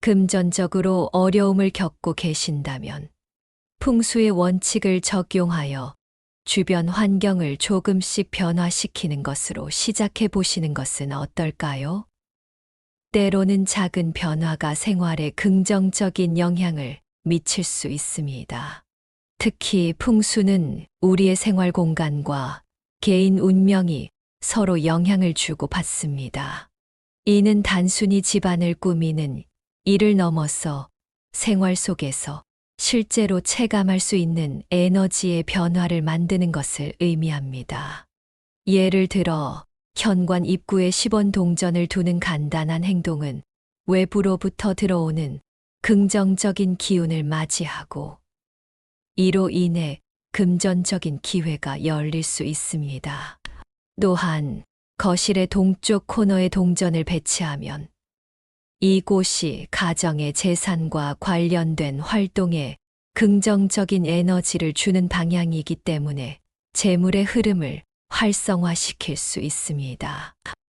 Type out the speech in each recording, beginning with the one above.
금전적으로 어려움을 겪고 계신다면 풍수의 원칙을 적용하여 주변 환경을 조금씩 변화시키는 것으로 시작해 보시는 것은 어떨까요? 때로는 작은 변화가 생활에 긍정적인 영향을 미칠 수 있습니다. 특히 풍수는 우리의 생활 공간과 개인 운명이 서로 영향을 주고 받습니다. 이는 단순히 집안을 꾸미는 일을 넘어서 생활 속에서 실제로 체감할 수 있는 에너지의 변화를 만드는 것을 의미합니다. 예를 들어 현관 입구에 10원 동전을 두는 간단한 행동은 외부로부터 들어오는 긍정적인 기운을 맞이하고 이로 인해 금전적인 기회가 열릴 수 있습니다. 또한 거실의 동쪽 코너에 동전을 배치하면 이곳이 가정의 재산과 관련된 활동에 긍정적인 에너지를 주는 방향이기 때문에 재물의 흐름을 활성화시킬 수 있습니다.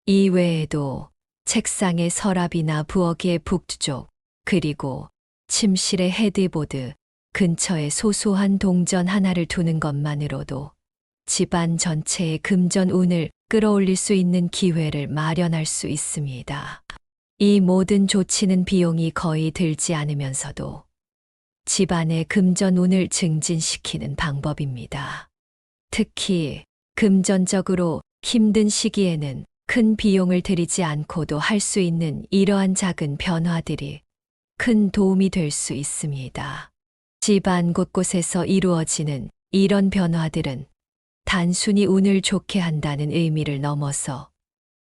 이 외에도 책상의 서랍이나 부엌의 북쪽, 그리고 침실의 헤드보드 근처에 소소한 동전 하나를 두는 것만으로도 집안 전체의 금전 운을 끌어올릴 수 있는 기회를 마련할 수 있습니다. 이 모든 조치는 비용이 거의 들지 않으면서도 집안의 금전 운을 증진시키는 방법입니다. 특히 금전적으로 힘든 시기에는 큰 비용을 들이지 않고도 할 수 있는 이러한 작은 변화들이 큰 도움이 될 수 있습니다. 집안 곳곳에서 이루어지는 이런 변화들은 단순히 운을 좋게 한다는 의미를 넘어서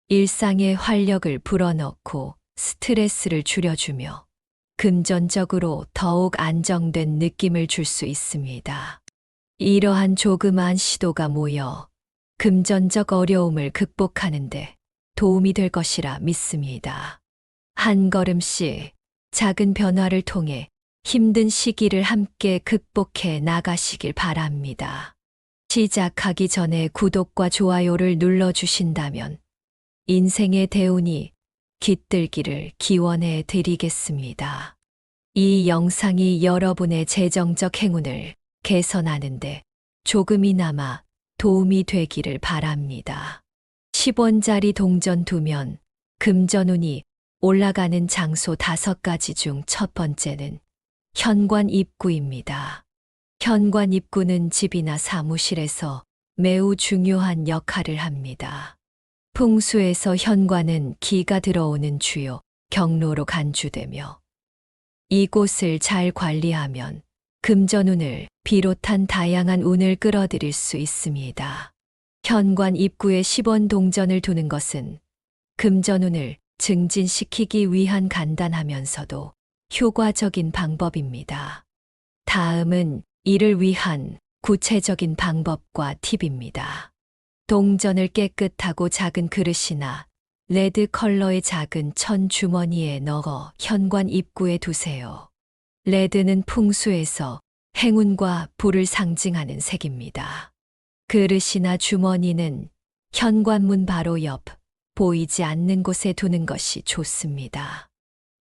일상의 활력을 불어넣고 스트레스를 줄여주며 금전적으로 더욱 안정된 느낌을 줄 수 있습니다. 이러한 조그마한 시도가 모여 금전적 어려움을 극복하는데 도움이 될 것이라 믿습니다. 한 걸음씩 작은 변화를 통해 힘든 시기를 함께 극복해 나가시길 바랍니다. 시작하기 전에 구독과 좋아요를 눌러주신다면 인생의 대운이 깃들기를 기원해 드리겠습니다. 이 영상이 여러분의 재정적 행운을 개선하는데 조금이나마 도움이 되기를 바랍니다. 10원짜리 동전 두면 금전운이 올라가는 장소 5가지 중 첫 번째는 현관 입구입니다. 현관 입구는 집이나 사무실에서 매우 중요한 역할을 합니다. 풍수에서 현관은 기가 들어오는 주요 경로로 간주되며 이곳을 잘 관리하면 금전운을 비롯한 다양한 운을 끌어들일 수 있습니다. 현관 입구에 10원 동전을 두는 것은 금전운을 증진시키기 위한 간단하면서도 효과적인 방법입니다. 다음은 이를 위한 구체적인 방법과 팁입니다. 동전을 깨끗하고 작은 그릇이나 레드 컬러의 작은 천 주머니에 넣어 현관 입구에 두세요. 레드는 풍수에서 행운과 불을 상징하는 색입니다. 그릇이나 주머니는 현관문 바로 옆, 보이지 않는 곳에 두는 것이 좋습니다.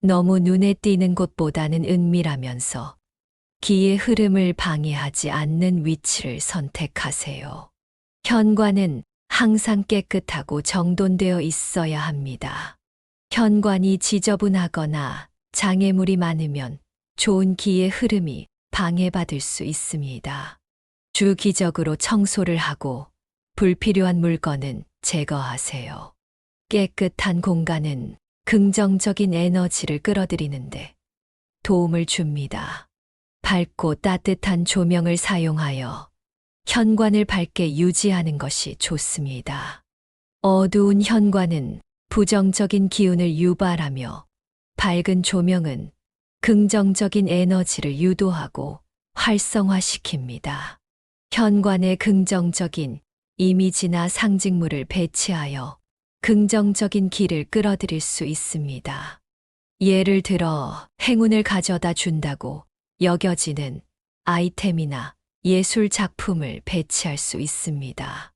너무 눈에 띄는 곳보다는 은밀하면서 기의 흐름을 방해하지 않는 위치를 선택하세요. 현관은 항상 깨끗하고 정돈되어 있어야 합니다. 현관이 지저분하거나 장애물이 많으면 좋은 기의 흐름이 방해받을 수 있습니다. 주기적으로 청소를 하고 불필요한 물건은 제거하세요. 깨끗한 공간은 긍정적인 에너지를 끌어들이는데 도움을 줍니다. 밝고 따뜻한 조명을 사용하여 현관을 밝게 유지하는 것이 좋습니다. 어두운 현관은 부정적인 기운을 유발하며 밝은 조명은 긍정적인 에너지를 유도하고 활성화시킵니다. 현관에 긍정적인 이미지나 상징물을 배치하여 긍정적인 기를 끌어들일 수 있습니다. 예를 들어 행운을 가져다 준다고 여겨지는 아이템이나 예술 작품을 배치할 수 있습니다.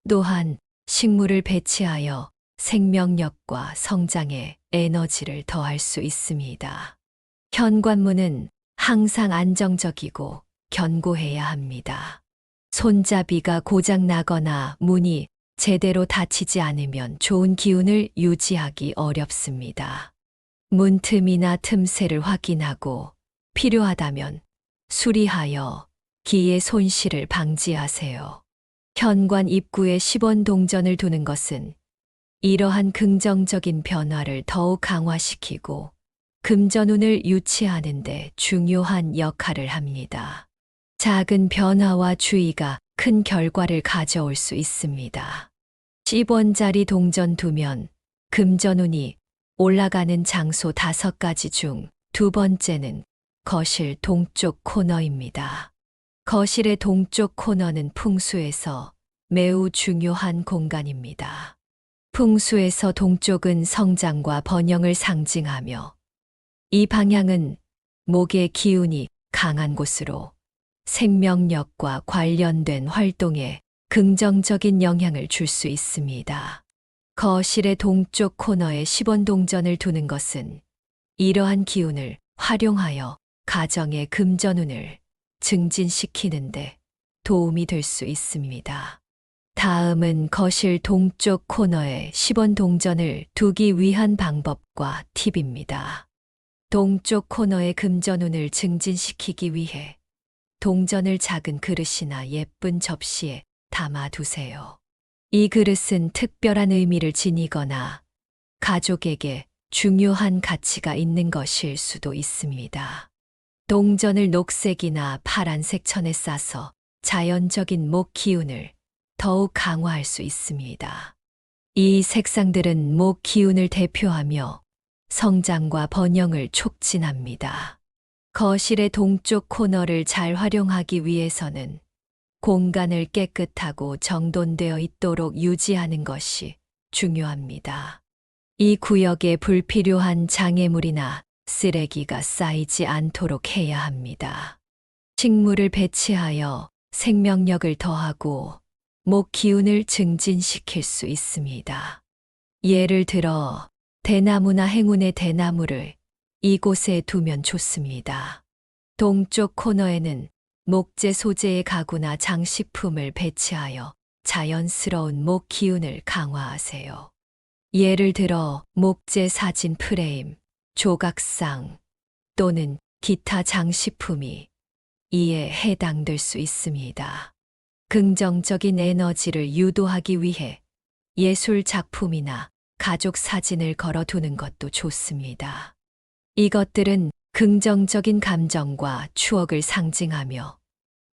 또한 식물을 배치하여 생명력과 성장에 에너지를 더할 수 있습니다. 현관문은 항상 안정적이고 견고해야 합니다. 손잡이가 고장 나거나 문이 제대로 닫히지 않으면 좋은 기운을 유지하기 어렵습니다. 문틈이나 틈새를 확인하고 필요하다면 수리하여 기의 손실을 방지하세요. 현관 입구에 10원 동전을 두는 것은 이러한 긍정적인 변화를 더욱 강화시키고 금전운을 유치하는 데 중요한 역할을 합니다. 작은 변화와 주의가 큰 결과를 가져올 수 있습니다. 10원짜리 동전 두면 금전운이 올라가는 장소 5가지 중 두 번째는 거실 동쪽 코너입니다. 거실의 동쪽 코너는 풍수에서 매우 중요한 공간입니다. 풍수에서 동쪽은 성장과 번영을 상징하며 이 방향은 목의 기운이 강한 곳으로 생명력과 관련된 활동에 긍정적인 영향을 줄 수 있습니다. 거실의 동쪽 코너에 10원 동전을 두는 것은 이러한 기운을 활용하여 가정의 금전운을 증진시키는데 도움이 될 수 있습니다. 다음은 거실 동쪽 코너에 10원 동전을 두기 위한 방법과 팁입니다. 동쪽 코너의 금전운을 증진시키기 위해 동전을 작은 그릇이나 예쁜 접시에 담아 두세요. 이 그릇은 특별한 의미를 지니거나 가족에게 중요한 가치가 있는 것일 수도 있습니다. 동전을 녹색이나 파란색 천에 싸서 자연적인 목 기운을 더욱 강화할 수 있습니다. 이 색상들은 목 기운을 대표하며 성장과 번영을 촉진합니다. 거실의 동쪽 코너를 잘 활용하기 위해서는 공간을 깨끗하고 정돈되어 있도록 유지하는 것이 중요합니다. 이 구역에 불필요한 장애물이나 쓰레기가 쌓이지 않도록 해야 합니다. 식물을 배치하여 생명력을 더하고 목 기운을 증진시킬 수 있습니다. 예를 들어 대나무나 행운의 대나무를 이곳에 두면 좋습니다. 동쪽 코너에는 목재 소재의 가구나 장식품을 배치하여 자연스러운 목 기운을 강화하세요. 예를 들어 목재 사진 프레임, 조각상 또는 기타 장식품이 이에 해당될 수 있습니다. 긍정적인 에너지를 유도하기 위해 예술 작품이나 가족 사진을 걸어두는 것도 좋습니다. 이것들은 긍정적인 감정과 추억을 상징하며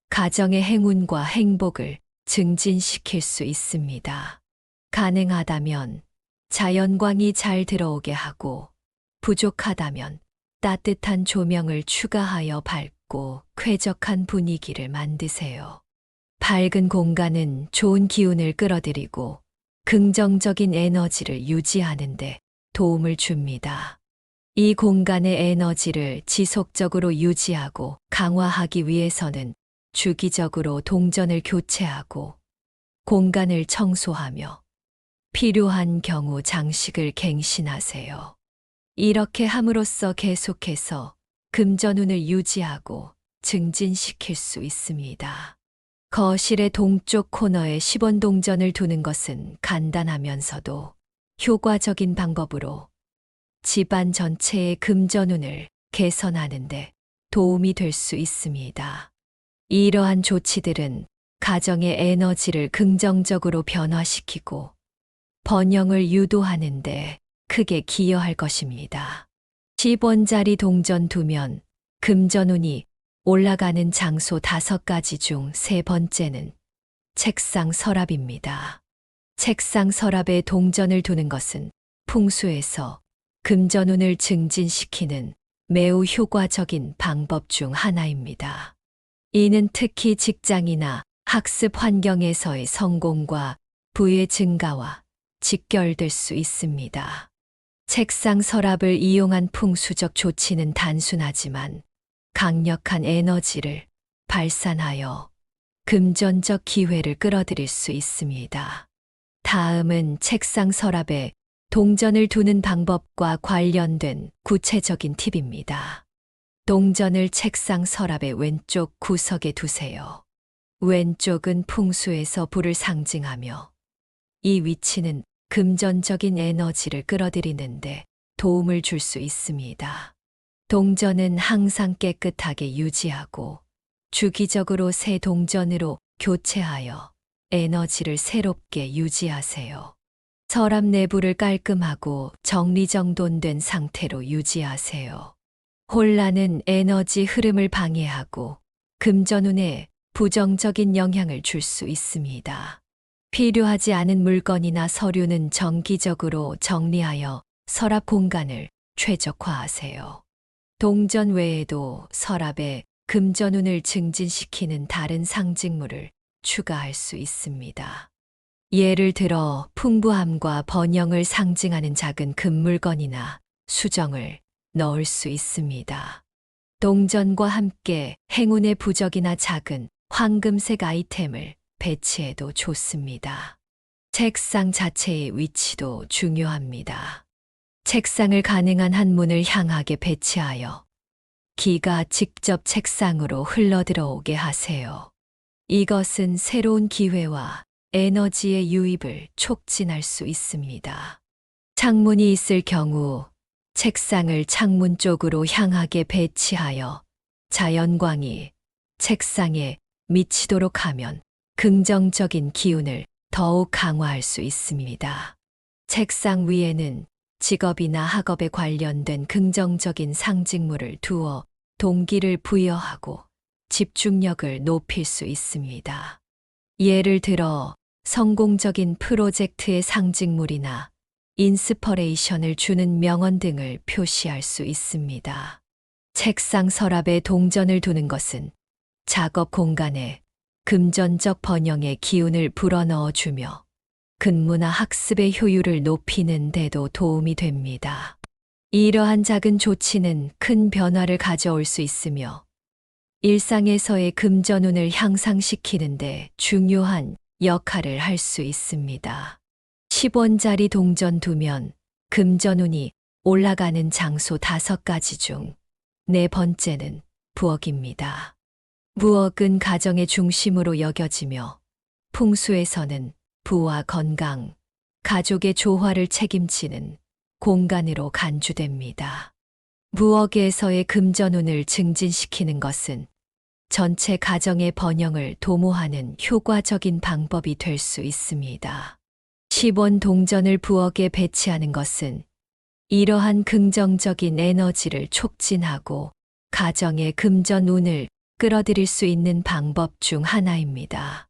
가정의 행운과 행복을 증진시킬 수 있습니다. 가능하다면 자연광이 잘 들어오게 하고 부족하다면 따뜻한 조명을 추가하여 밝고 쾌적한 분위기를 만드세요. 밝은 공간은 좋은 기운을 끌어들이고 긍정적인 에너지를 유지하는 데 도움을 줍니다. 이 공간의 에너지를 지속적으로 유지하고 강화하기 위해서는 주기적으로 동전을 교체하고 공간을 청소하며 필요한 경우 장식을 갱신하세요. 이렇게 함으로써 계속해서 금전운을 유지하고 증진시킬 수 있습니다. 거실의 동쪽 코너에 10원 동전을 두는 것은 간단하면서도 효과적인 방법으로 집안 전체의 금전운을 개선하는 데 도움이 될 수 있습니다. 이러한 조치들은 가정의 에너지를 긍정적으로 변화시키고 번영을 유도하는 데 크게 기여할 것입니다. 10원짜리 동전 두면 금전운이 올라가는 장소 5가지 중 3번째는 책상 서랍입니다. 책상 서랍에 동전을 두는 것은 풍수에서 금전운을 증진시키는 매우 효과적인 방법 중 하나입니다. 이는 특히 직장이나 학습 환경에서의 성공과 부의 증가와 직결될 수 있습니다. 책상 서랍을 이용한 풍수적 조치는 단순하지만 강력한 에너지를 발산하여 금전적 기회를 끌어들일 수 있습니다. 다음은 책상 서랍에 동전을 두는 방법과 관련된 구체적인 팁입니다. 동전을 책상 서랍의 왼쪽 구석에 두세요. 왼쪽은 풍수에서 불을 상징하며 이 위치는 금전적인 에너지를 끌어들이는데 도움을 줄 수 있습니다. 동전은 항상 깨끗하게 유지하고 주기적으로 새 동전으로 교체하여 에너지를 새롭게 유지하세요. 서랍 내부를 깔끔하고 정리정돈된 상태로 유지하세요. 혼란은 에너지 흐름을 방해하고 금전운에 부정적인 영향을 줄 수 있습니다. 필요하지 않은 물건이나 서류는 정기적으로 정리하여 서랍 공간을 최적화하세요. 동전 외에도 서랍에 금전운을 증진시키는 다른 상징물을 추가할 수 있습니다. 예를 들어 풍부함과 번영을 상징하는 작은 금물건이나 수정을 넣을 수 있습니다. 동전과 함께 행운의 부적이나 작은 황금색 아이템을 배치해도 좋습니다. 책상 자체의 위치도 중요합니다. 책상을 가능한 한 문을 향하게 배치하여 기가 직접 책상으로 흘러들어오게 하세요. 이것은 새로운 기회와 에너지의 유입을 촉진할 수 있습니다. 창문이 있을 경우 책상을 창문 쪽으로 향하게 배치하여 자연광이 책상에 미치도록 하면 긍정적인 기운을 더욱 강화할 수 있습니다. 책상 위에는 직업이나 학업에 관련된 긍정적인 상징물을 두어 동기를 부여하고 집중력을 높일 수 있습니다. 예를 들어 성공적인 프로젝트의 상징물이나 인스퍼레이션을 주는 명언 등을 표시할 수 있습니다. 책상 서랍에 동전을 두는 것은 작업 공간에 금전적 번영의 기운을 불어넣어 주며 근무나 학습의 효율을 높이는 데도 도움이 됩니다. 이러한 작은 조치는 큰 변화를 가져올 수 있으며 일상에서의 금전운을 향상시키는데 중요한 역할을 할 수 있습니다. 10원짜리 동전 두면 금전운이 올라가는 장소 5가지 중 4번째는 부엌입니다. 부엌은 가정의 중심으로 여겨지며 풍수에서는 부와 건강, 가족의 조화를 책임지는 공간으로 간주됩니다. 부엌에서의 금전운을 증진시키는 것은 전체 가정의 번영을 도모하는 효과적인 방법이 될 수 있습니다. 10원 동전을 부엌에 배치하는 것은 이러한 긍정적인 에너지를 촉진하고 가정의 금전운을 끌어들일 수 있는 방법 중 하나입니다.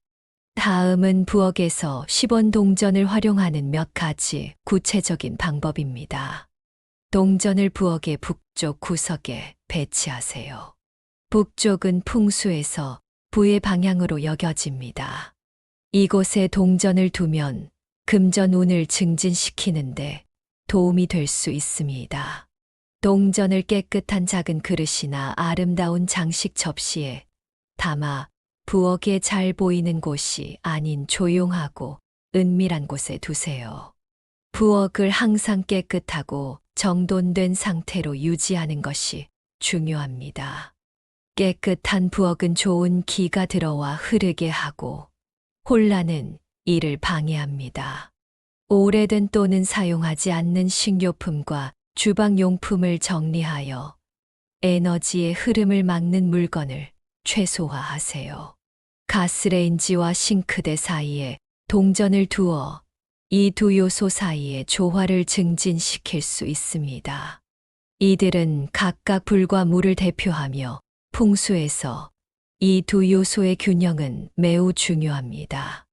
다음은 부엌에서 10원 동전을 활용하는 몇 가지 구체적인 방법입니다. 동전을 부엌의 북쪽 구석에 배치하세요. 북쪽은 풍수에서 부의 방향으로 여겨집니다. 이곳에 동전을 두면 금전운을 증진시키는데 도움이 될 수 있습니다. 동전을 깨끗한 작은 그릇이나 아름다운 장식 접시에 담아 부엌에 잘 보이는 곳이 아닌 조용하고 은밀한 곳에 두세요. 부엌을 항상 깨끗하고 정돈된 상태로 유지하는 것이 중요합니다. 깨끗한 부엌은 좋은 기가 들어와 흐르게 하고 혼란은 이를 방해합니다. 오래된 또는 사용하지 않는 식료품과 주방용품을 정리하여 에너지의 흐름을 막는 물건을 최소화하세요. 가스레인지와 싱크대 사이에 동전을 두어 이 두 요소 사이의 조화를 증진시킬 수 있습니다. 이들은 각각 불과 물을 대표하며 풍수에서 이 두 요소의 균형은 매우 중요합니다.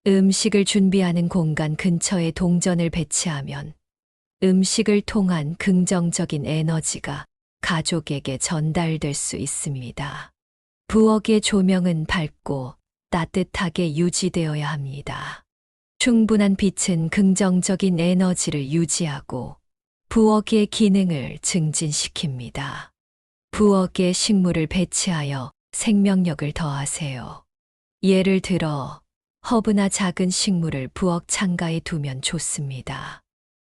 음식을 준비하는 공간 근처에 동전을 배치하면 음식을 통한 긍정적인 에너지가 가족에게 전달될 수 있습니다. 부엌의 조명은 밝고 따뜻하게 유지되어야 합니다. 충분한 빛은 긍정적인 에너지를 유지하고 부엌의 기능을 증진시킵니다. 부엌에 식물을 배치하여 생명력을 더하세요. 예를 들어 허브나 작은 식물을 부엌 창가에 두면 좋습니다.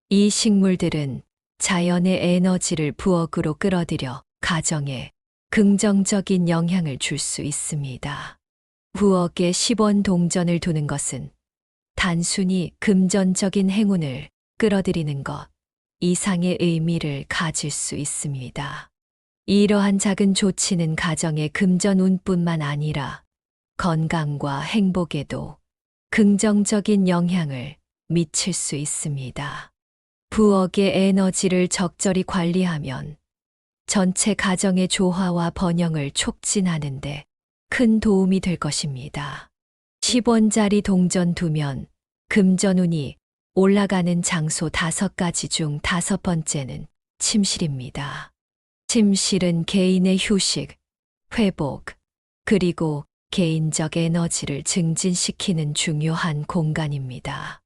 이 식물들은 자연의 에너지를 부엌으로 끌어들여 가정에 긍정적인 영향을 줄 수 있습니다. 부엌에 10원 동전을 두는 것은 단순히 금전적인 행운을 끌어들이는 것 이상의 의미를 가질 수 있습니다. 이러한 작은 조치는 가정의 금전운뿐만 아니라 건강과 행복에도 긍정적인 영향을 미칠 수 있습니다. 부엌의 에너지를 적절히 관리하면 전체 가정의 조화와 번영을 촉진하는 데 큰 도움이 될 것입니다. 10원짜리 동전 두면 금전운이 올라가는 장소 5가지 중 5번째는 침실입니다. 침실은 개인의 휴식, 회복, 그리고 개인적 에너지를 증진시키는 중요한 공간입니다.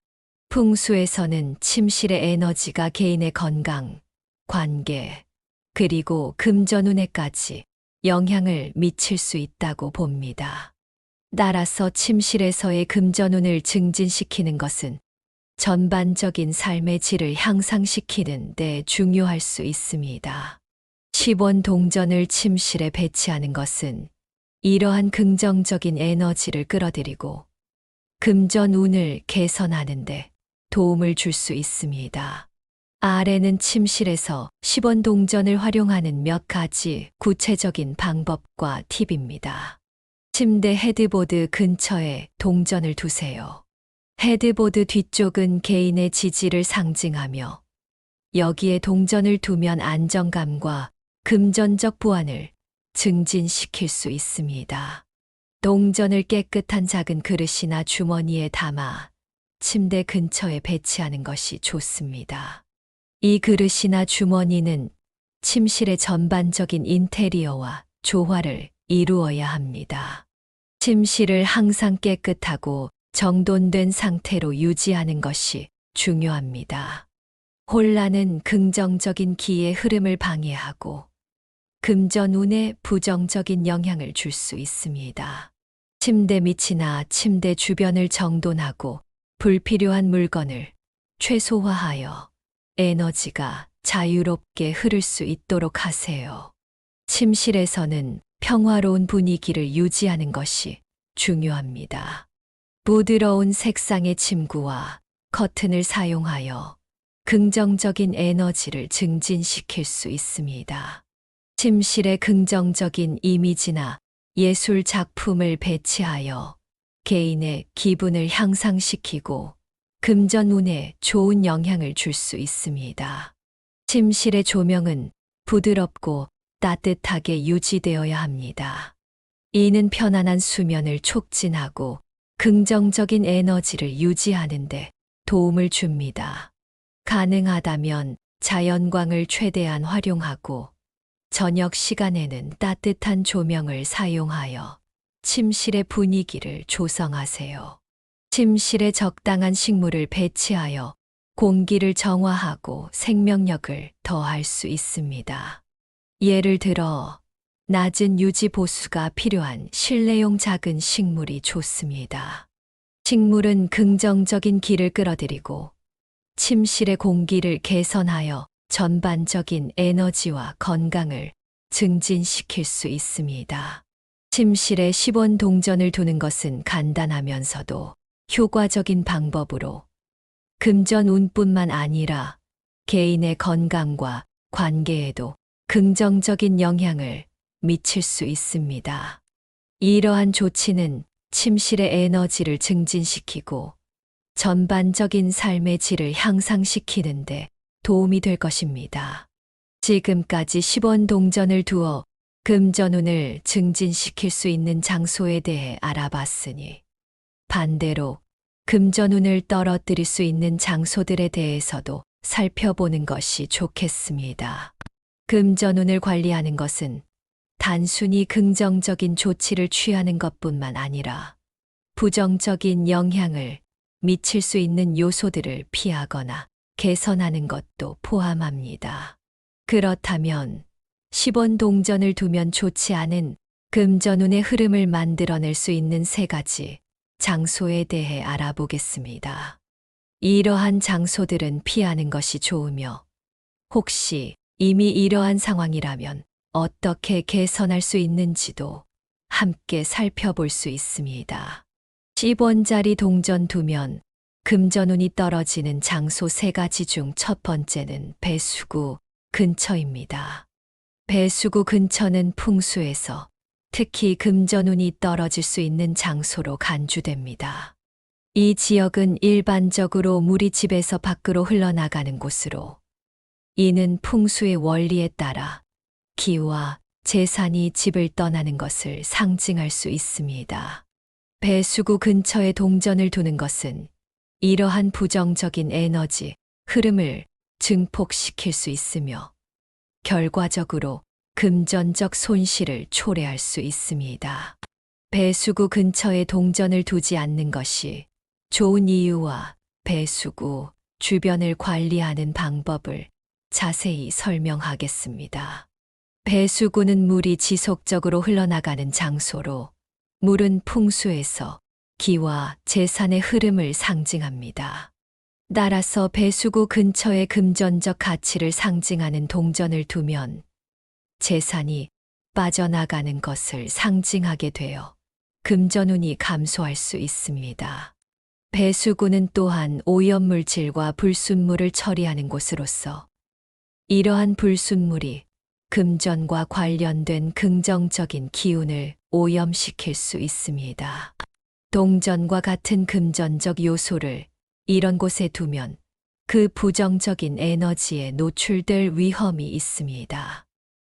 풍수에서는 침실의 에너지가 개인의 건강, 관계, 그리고 금전운에까지 영향을 미칠 수 있다고 봅니다. 따라서 침실에서의 금전운을 증진시키는 것은 전반적인 삶의 질을 향상시키는 데 중요할 수 있습니다. 10원 동전을 침실에 배치하는 것은 이러한 긍정적인 에너지를 끌어들이고 금전운을 개선하는 데 도움을 줄 수 있습니다. 아래는 침실에서 10원 동전을 활용하는 몇 가지 구체적인 방법과 팁입니다. 침대 헤드보드 근처에 동전을 두세요. 헤드보드 뒤쪽은 개인의 지지를 상징하며 여기에 동전을 두면 안정감과 금전적 보안을 증진시킬 수 있습니다. 동전을 깨끗한 작은 그릇이나 주머니에 담아 침대 근처에 배치하는 것이 좋습니다. 이 그릇이나 주머니는 침실의 전반적인 인테리어와 조화를 이루어야 합니다. 침실을 항상 깨끗하고 정돈된 상태로 유지하는 것이 중요합니다. 혼란은 긍정적인 기의 흐름을 방해하고 금전운에 부정적인 영향을 줄 수 있습니다. 침대 밑이나 침대 주변을 정돈하고 불필요한 물건을 최소화하여 에너지가 자유롭게 흐를 수 있도록 하세요. 침실에서는 평화로운 분위기를 유지하는 것이 중요합니다. 부드러운 색상의 침구와 커튼을 사용하여 긍정적인 에너지를 증진시킬 수 있습니다. 침실에 긍정적인 이미지나 예술 작품을 배치하여 개인의 기분을 향상시키고 금전운에 좋은 영향을 줄 수 있습니다. 침실의 조명은 부드럽고 따뜻하게 유지되어야 합니다. 이는 편안한 수면을 촉진하고 긍정적인 에너지를 유지하는 데 도움을 줍니다. 가능하다면 자연광을 최대한 활용하고 저녁 시간에는 따뜻한 조명을 사용하여 침실의 분위기를 조성하세요. 침실에 적당한 식물을 배치하여 공기를 정화하고 생명력을 더할 수 있습니다. 예를 들어 낮은 유지 보수가 필요한 실내용 작은 식물이 좋습니다. 식물은 긍정적인 기를 끌어들이고 침실의 공기를 개선하여 전반적인 에너지와 건강을 증진시킬 수 있습니다. 침실에 10원 동전을 두는 것은 간단하면서도 효과적인 방법으로 금전운뿐만 아니라 개인의 건강과 관계에도 긍정적인 영향을 미칠 수 있습니다. 이러한 조치는 침실의 에너지를 증진시키고 전반적인 삶의 질을 향상시키는 데 도움이 될 것입니다. 지금까지 10원 동전을 두어 금전운을 증진시킬 수 있는 장소에 대해 알아봤으니 반대로 금전운을 떨어뜨릴 수 있는 장소들에 대해서도 살펴보는 것이 좋겠습니다. 금전운을 관리하는 것은 단순히 긍정적인 조치를 취하는 것뿐만 아니라 부정적인 영향을 미칠 수 있는 요소들을 피하거나 개선하는 것도 포함합니다. 그렇다면 10원 동전을 두면 좋지 않은 금전운의 흐름을 만들어낼 수 있는 3가지 장소에 대해 알아보겠습니다. 이러한 장소들은 피하는 것이 좋으며 혹시 이미 이러한 상황이라면 어떻게 개선할 수 있는지도 함께 살펴볼 수 있습니다. 10원짜리 동전 두면 금전운이 떨어지는 장소 3가지 중 첫 번째는 배수구 근처입니다. 배수구 근처는 풍수에서 특히 금전운이 떨어질 수 있는 장소로 간주됩니다. 이 지역은 일반적으로 물이 집에서 밖으로 흘러나가는 곳으로 이는 풍수의 원리에 따라 기와 재산이 집을 떠나는 것을 상징할 수 있습니다. 배수구 근처에 동전을 두는 것은 이러한 부정적인 에너지, 흐름을 증폭시킬 수 있으며 결과적으로 금전적 손실을 초래할 수 있습니다. 배수구 근처에 동전을 두지 않는 것이 좋은 이유와 배수구 주변을 관리하는 방법을 자세히 설명하겠습니다. 배수구는 물이 지속적으로 흘러나가는 장소로 물은 풍수에서 기와 재산의 흐름을 상징합니다. 따라서 배수구 근처에 금전적 가치를 상징하는 동전을 두면 재산이 빠져나가는 것을 상징하게 되어 금전운이 감소할 수 있습니다. 배수구는 또한 오염물질과 불순물을 처리하는 곳으로서 이러한 불순물이 금전과 관련된 긍정적인 기운을 오염시킬 수 있습니다. 동전과 같은 금전적 요소를 이런 곳에 두면 그 부정적인 에너지에 노출될 위험이 있습니다.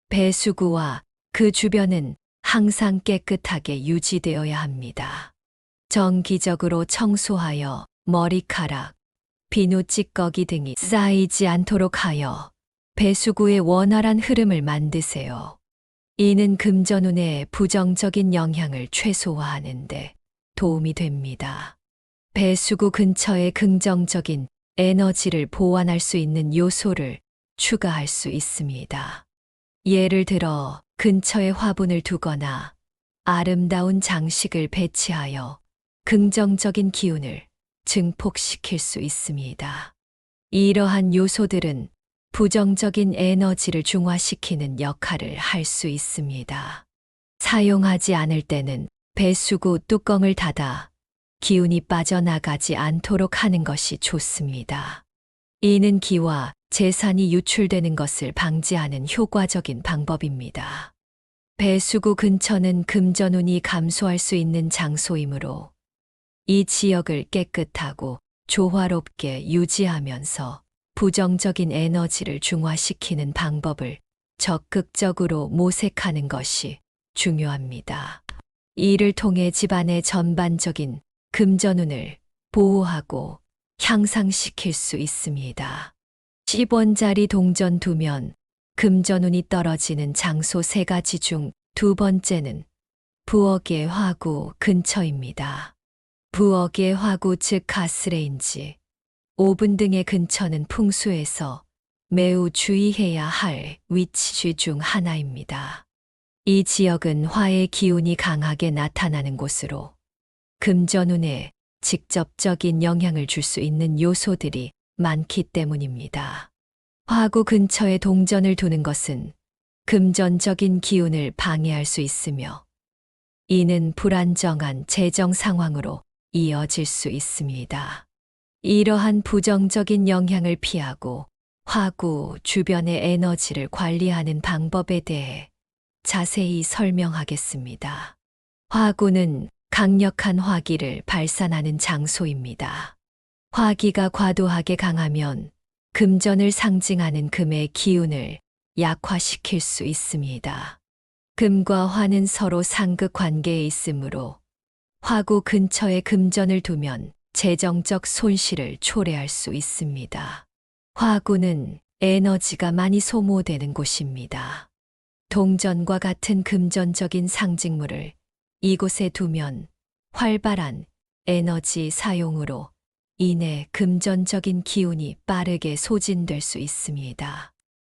배수구와 그 주변은 항상 깨끗하게 유지되어야 합니다. 정기적으로 청소하여 머리카락, 비누 찌꺼기 등이 쌓이지 않도록 하여 배수구의 원활한 흐름을 만드세요. 이는 금전운의 부정적인 영향을 최소화하는 데 도움이 됩니다. 배수구 근처에 긍정적인 에너지를 보완할 수 있는 요소를 추가할 수 있습니다. 예를 들어 근처에 화분을 두거나 아름다운 장식을 배치하여 긍정적인 기운을 증폭시킬 수 있습니다. 이러한 요소들은 부정적인 에너지를 중화시키는 역할을 할 수 있습니다. 사용하지 않을 때는 배수구 뚜껑을 닫아 기운이 빠져나가지 않도록 하는 것이 좋습니다. 이는 기와 재산이 유출되는 것을 방지하는 효과적인 방법입니다. 배수구 근처는 금전운이 감소할 수 있는 장소이므로 이 지역을 깨끗하고 조화롭게 유지하면서 부정적인 에너지를 중화시키는 방법을 적극적으로 모색하는 것이 중요합니다. 이를 통해 집안의 전반적인 금전운을 보호하고 향상시킬 수 있습니다. 10원짜리 동전 두면 금전운이 떨어지는 장소 3가지 중 2번째는 부엌의 화구 근처입니다. 부엌의 화구 즉 가스레인지, 오븐 등의 근처는 풍수에서 매우 주의해야 할 위치 중 하나입니다. 이 지역은 화의 기운이 강하게 나타나는 곳으로 금전운에 직접적인 영향을 줄 수 있는 요소들이 많기 때문입니다. 화구 근처에 동전을 두는 것은 금전적인 기운을 방해할 수 있으며 이는 불안정한 재정 상황으로 이어질 수 있습니다. 이러한 부정적인 영향을 피하고 화구 주변의 에너지를 관리하는 방법에 대해 자세히 설명하겠습니다. 화구는 강력한 화기를 발산하는 장소입니다. 화기가 과도하게 강하면 금전을 상징하는 금의 기운을 약화시킬 수 있습니다. 금과 화는 서로 상극 관계에 있으므로 화구 근처에 금전을 두면 재정적 손실을 초래할 수 있습니다. 화구는 에너지가 많이 소모되는 곳입니다. 동전과 같은 금전적인 상징물을 이곳에 두면 활발한 에너지 사용으로 인해 금전적인 기운이 빠르게 소진될 수 있습니다.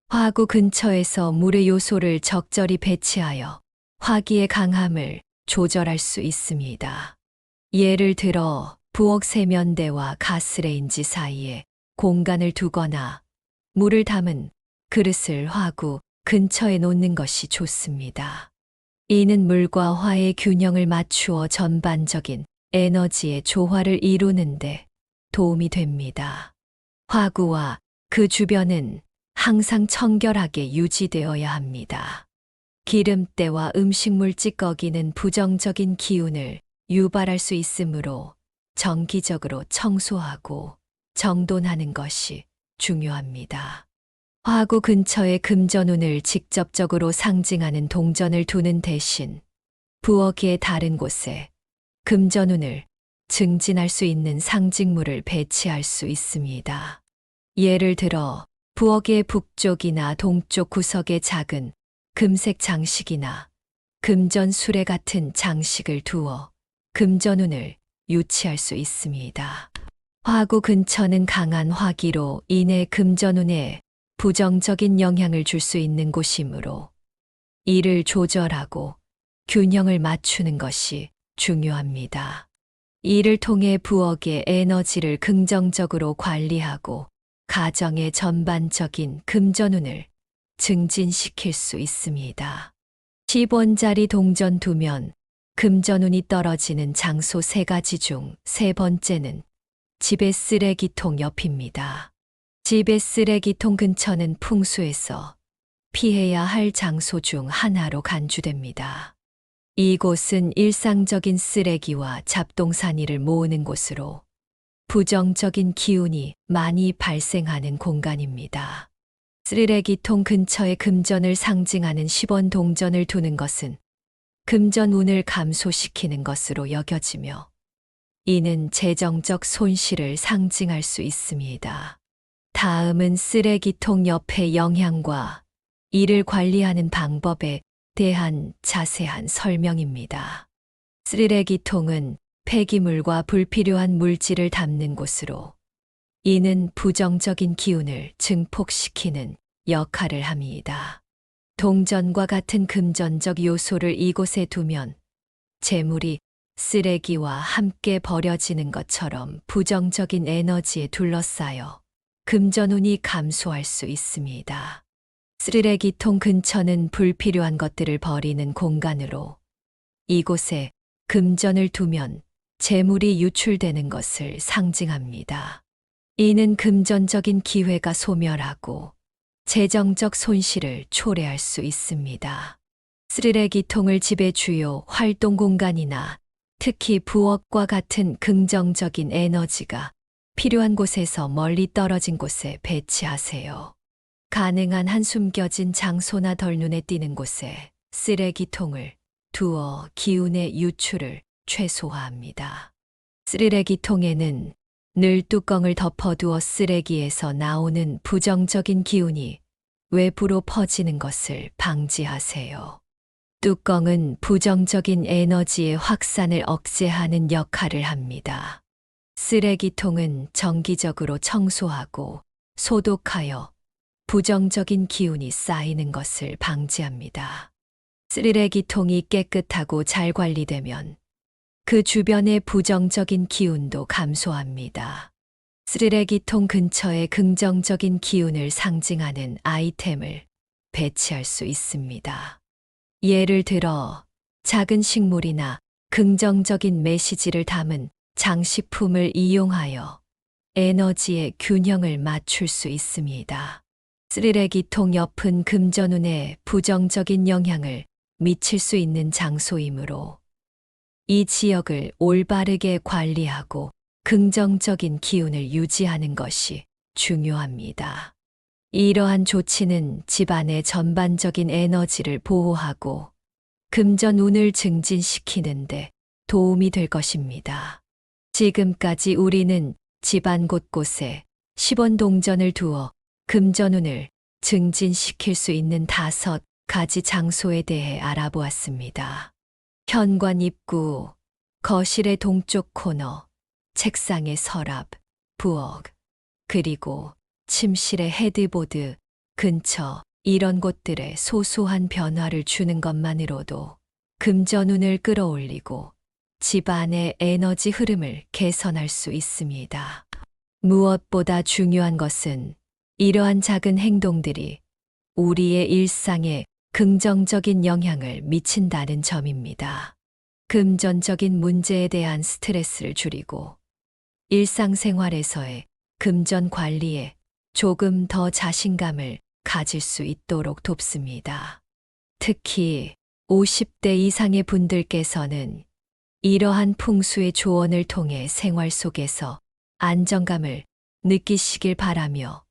화구 근처에서 물의 요소를 적절히 배치하여 화기의 강함을 조절할 수 있습니다. 예를 들어 부엌 세면대와 가스레인지 사이에 공간을 두거나 물을 담은 그릇을 화구 근처에 놓는 것이 좋습니다. 이는 물과 화의 균형을 맞추어 전반적인 에너지의 조화를 이루는데 도움이 됩니다. 화구와 그 주변은 항상 청결하게 유지되어야 합니다. 기름때와 음식물 찌꺼기는 부정적인 기운을 유발할 수 있으므로 정기적으로 청소하고 정돈하는 것이 중요합니다. 화구 근처에 금전운을 직접적으로 상징하는 동전을 두는 대신 부엌의 다른 곳에 금전운을 증진할 수 있는 상징물을 배치할 수 있습니다. 예를 들어 부엌의 북쪽이나 동쪽 구석에 작은 금색 장식이나 금전 수레 같은 장식을 두어 금전운을 유치할 수 있습니다. 화구 근처는 강한 화기로 인해 금전운에 부정적인 영향을 줄 수 있는 곳이므로 이를 조절하고 균형을 맞추는 것이 중요합니다. 이를 통해 부엌의 에너지를 긍정적으로 관리하고 가정의 전반적인 금전운을 증진시킬 수 있습니다. 10원짜리 동전 두면 금전운이 떨어지는 장소 3가지 중 3번째는 집의 쓰레기통 옆입니다. 집의 쓰레기통 근처는 풍수에서 피해야 할 장소 중 하나로 간주됩니다. 이곳은 일상적인 쓰레기와 잡동사니를 모으는 곳으로 부정적인 기운이 많이 발생하는 공간입니다. 쓰레기통 근처에 금전을 상징하는 10원 동전을 두는 것은 금전운을 감소시키는 것으로 여겨지며 이는 재정적 손실을 상징할 수 있습니다. 다음은 쓰레기통 옆의 영향과 이를 관리하는 방법에 대한 자세한 설명입니다. 쓰레기통은 폐기물과 불필요한 물질을 담는 곳으로 이는 부정적인 기운을 증폭시키는 역할을 합니다. 동전과 같은 금전적 요소를 이곳에 두면 재물이 쓰레기와 함께 버려지는 것처럼 부정적인 에너지에 둘러싸여 금전운이 감소할 수 있습니다. 쓰레기통 근처는 불필요한 것들을 버리는 공간으로 이곳에 금전을 두면 재물이 유출되는 것을 상징합니다. 이는 금전적인 기회가 소멸하고 재정적 손실을 초래할 수 있습니다. 쓰레기통을 집의 주요 활동 공간이나 특히 부엌과 같은 긍정적인 에너지가 필요한 곳에서 멀리 떨어진 곳에 배치하세요. 가능한 한 숨겨진 장소나 덜 눈에 띄는 곳에 쓰레기통을 두어 기운의 유출을 최소화합니다. 쓰레기통에는 늘 뚜껑을 덮어두어 쓰레기에서 나오는 부정적인 기운이 외부로 퍼지는 것을 방지하세요. 뚜껑은 부정적인 에너지의 확산을 억제하는 역할을 합니다. 쓰레기통은 정기적으로 청소하고 소독하여 부정적인 기운이 쌓이는 것을 방지합니다. 쓰레기통이 깨끗하고 잘 관리되면 그 주변의 부정적인 기운도 감소합니다. 쓰레기통 근처에 긍정적인 기운을 상징하는 아이템을 배치할 수 있습니다. 예를 들어 작은 식물이나 긍정적인 메시지를 담은 장식품을 이용하여 에너지의 균형을 맞출 수 있습니다. 쓰레기통 옆은 금전운에 부정적인 영향을 미칠 수 있는 장소이므로 이 지역을 올바르게 관리하고 긍정적인 기운을 유지하는 것이 중요합니다. 이러한 조치는 집안의 전반적인 에너지를 보호하고 금전운을 증진시키는데 도움이 될 것입니다. 지금까지 우리는 집안 곳곳에 10원 동전을 두어 금전운을 증진시킬 수 있는 5가지 장소에 대해 알아보았습니다. 현관 입구, 거실의 동쪽 코너, 책상의 서랍, 부엌, 그리고 침실의 헤드보드 근처 이런 곳들에 소소한 변화를 주는 것만으로도 금전운을 끌어올리고 집안의 에너지 흐름을 개선할 수 있습니다. 무엇보다 중요한 것은 이러한 작은 행동들이 우리의 일상에 긍정적인 영향을 미친다는 점입니다. 금전적인 문제에 대한 스트레스를 줄이고 일상생활에서의 금전 관리에 조금 더 자신감을 가질 수 있도록 돕습니다. 특히 50대 이상의 분들께서는 이러한 풍수의 조언을 통해 생활 속에서 안정감을 느끼시길 바라며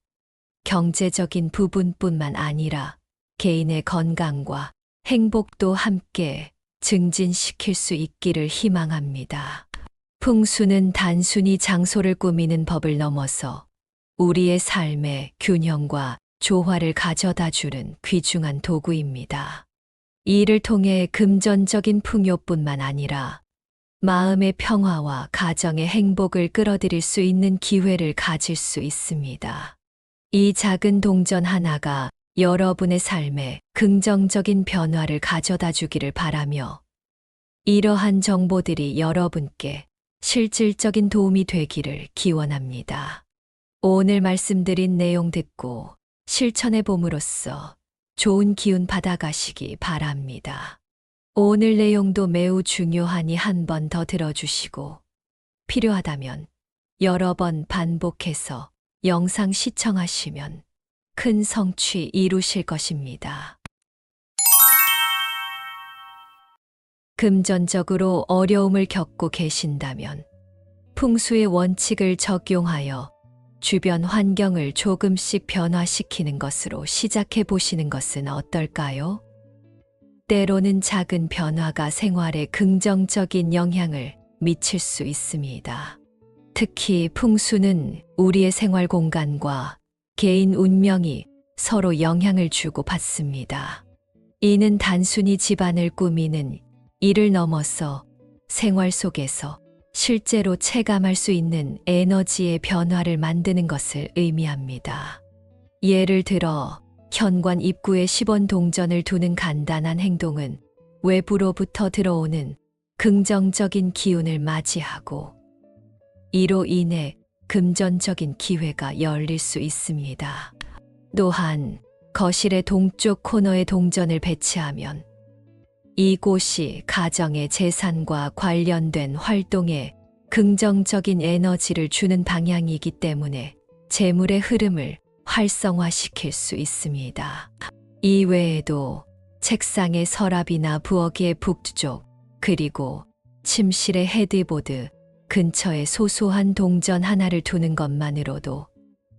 경제적인 부분뿐만 아니라 개인의 건강과 행복도 함께 증진시킬 수 있기를 희망합니다. 풍수는 단순히 장소를 꾸미는 법을 넘어서 우리의 삶의 균형과 조화를 가져다 주는 귀중한 도구입니다. 이를 통해 금전적인 풍요뿐만 아니라 마음의 평화와 가정의 행복을 끌어들일 수 있는 기회를 가질 수 있습니다. 이 작은 동전 하나가 여러분의 삶에 긍정적인 변화를 가져다 주기를 바라며 이러한 정보들이 여러분께 실질적인 도움이 되기를 기원합니다. 오늘 말씀드린 내용 듣고 실천해 봄으로써 좋은 기운 받아가시기 바랍니다. 오늘 내용도 매우 중요하니 한 번 더 들어주시고 필요하다면 여러 번 반복해서 영상 시청하시면 큰 성취 이루실 것입니다. 금전적으로 어려움을 겪고 계신다면 풍수의 원칙을 적용하여 주변 환경을 조금씩 변화시키는 것으로 시작해 보시는 것은 어떨까요? 때로는 작은 변화가 생활에 긍정적인 영향을 미칠 수 있습니다. 특히 풍수는 우리의 생활 공간과 개인 운명이 서로 영향을 주고 받습니다. 이는 단순히 집안을 꾸미는 일을 넘어서 생활 속에서 실제로 체감할 수 있는 에너지의 변화를 만드는 것을 의미합니다. 예를 들어 현관 입구에 10원 동전을 두는 간단한 행동은 외부로부터 들어오는 긍정적인 기운을 맞이하고 이로 인해 금전적인 기회가 열릴 수 있습니다. 또한 거실의 동쪽 코너에 동전을 배치하면 이곳이 가정의 재산과 관련된 활동에 긍정적인 에너지를 주는 방향이기 때문에 재물의 흐름을 활성화시킬 수 있습니다. 이 외에도 책상의 서랍이나 부엌의 북쪽, 그리고 침실의 헤드보드 근처에 소소한 동전 하나를 두는 것만으로도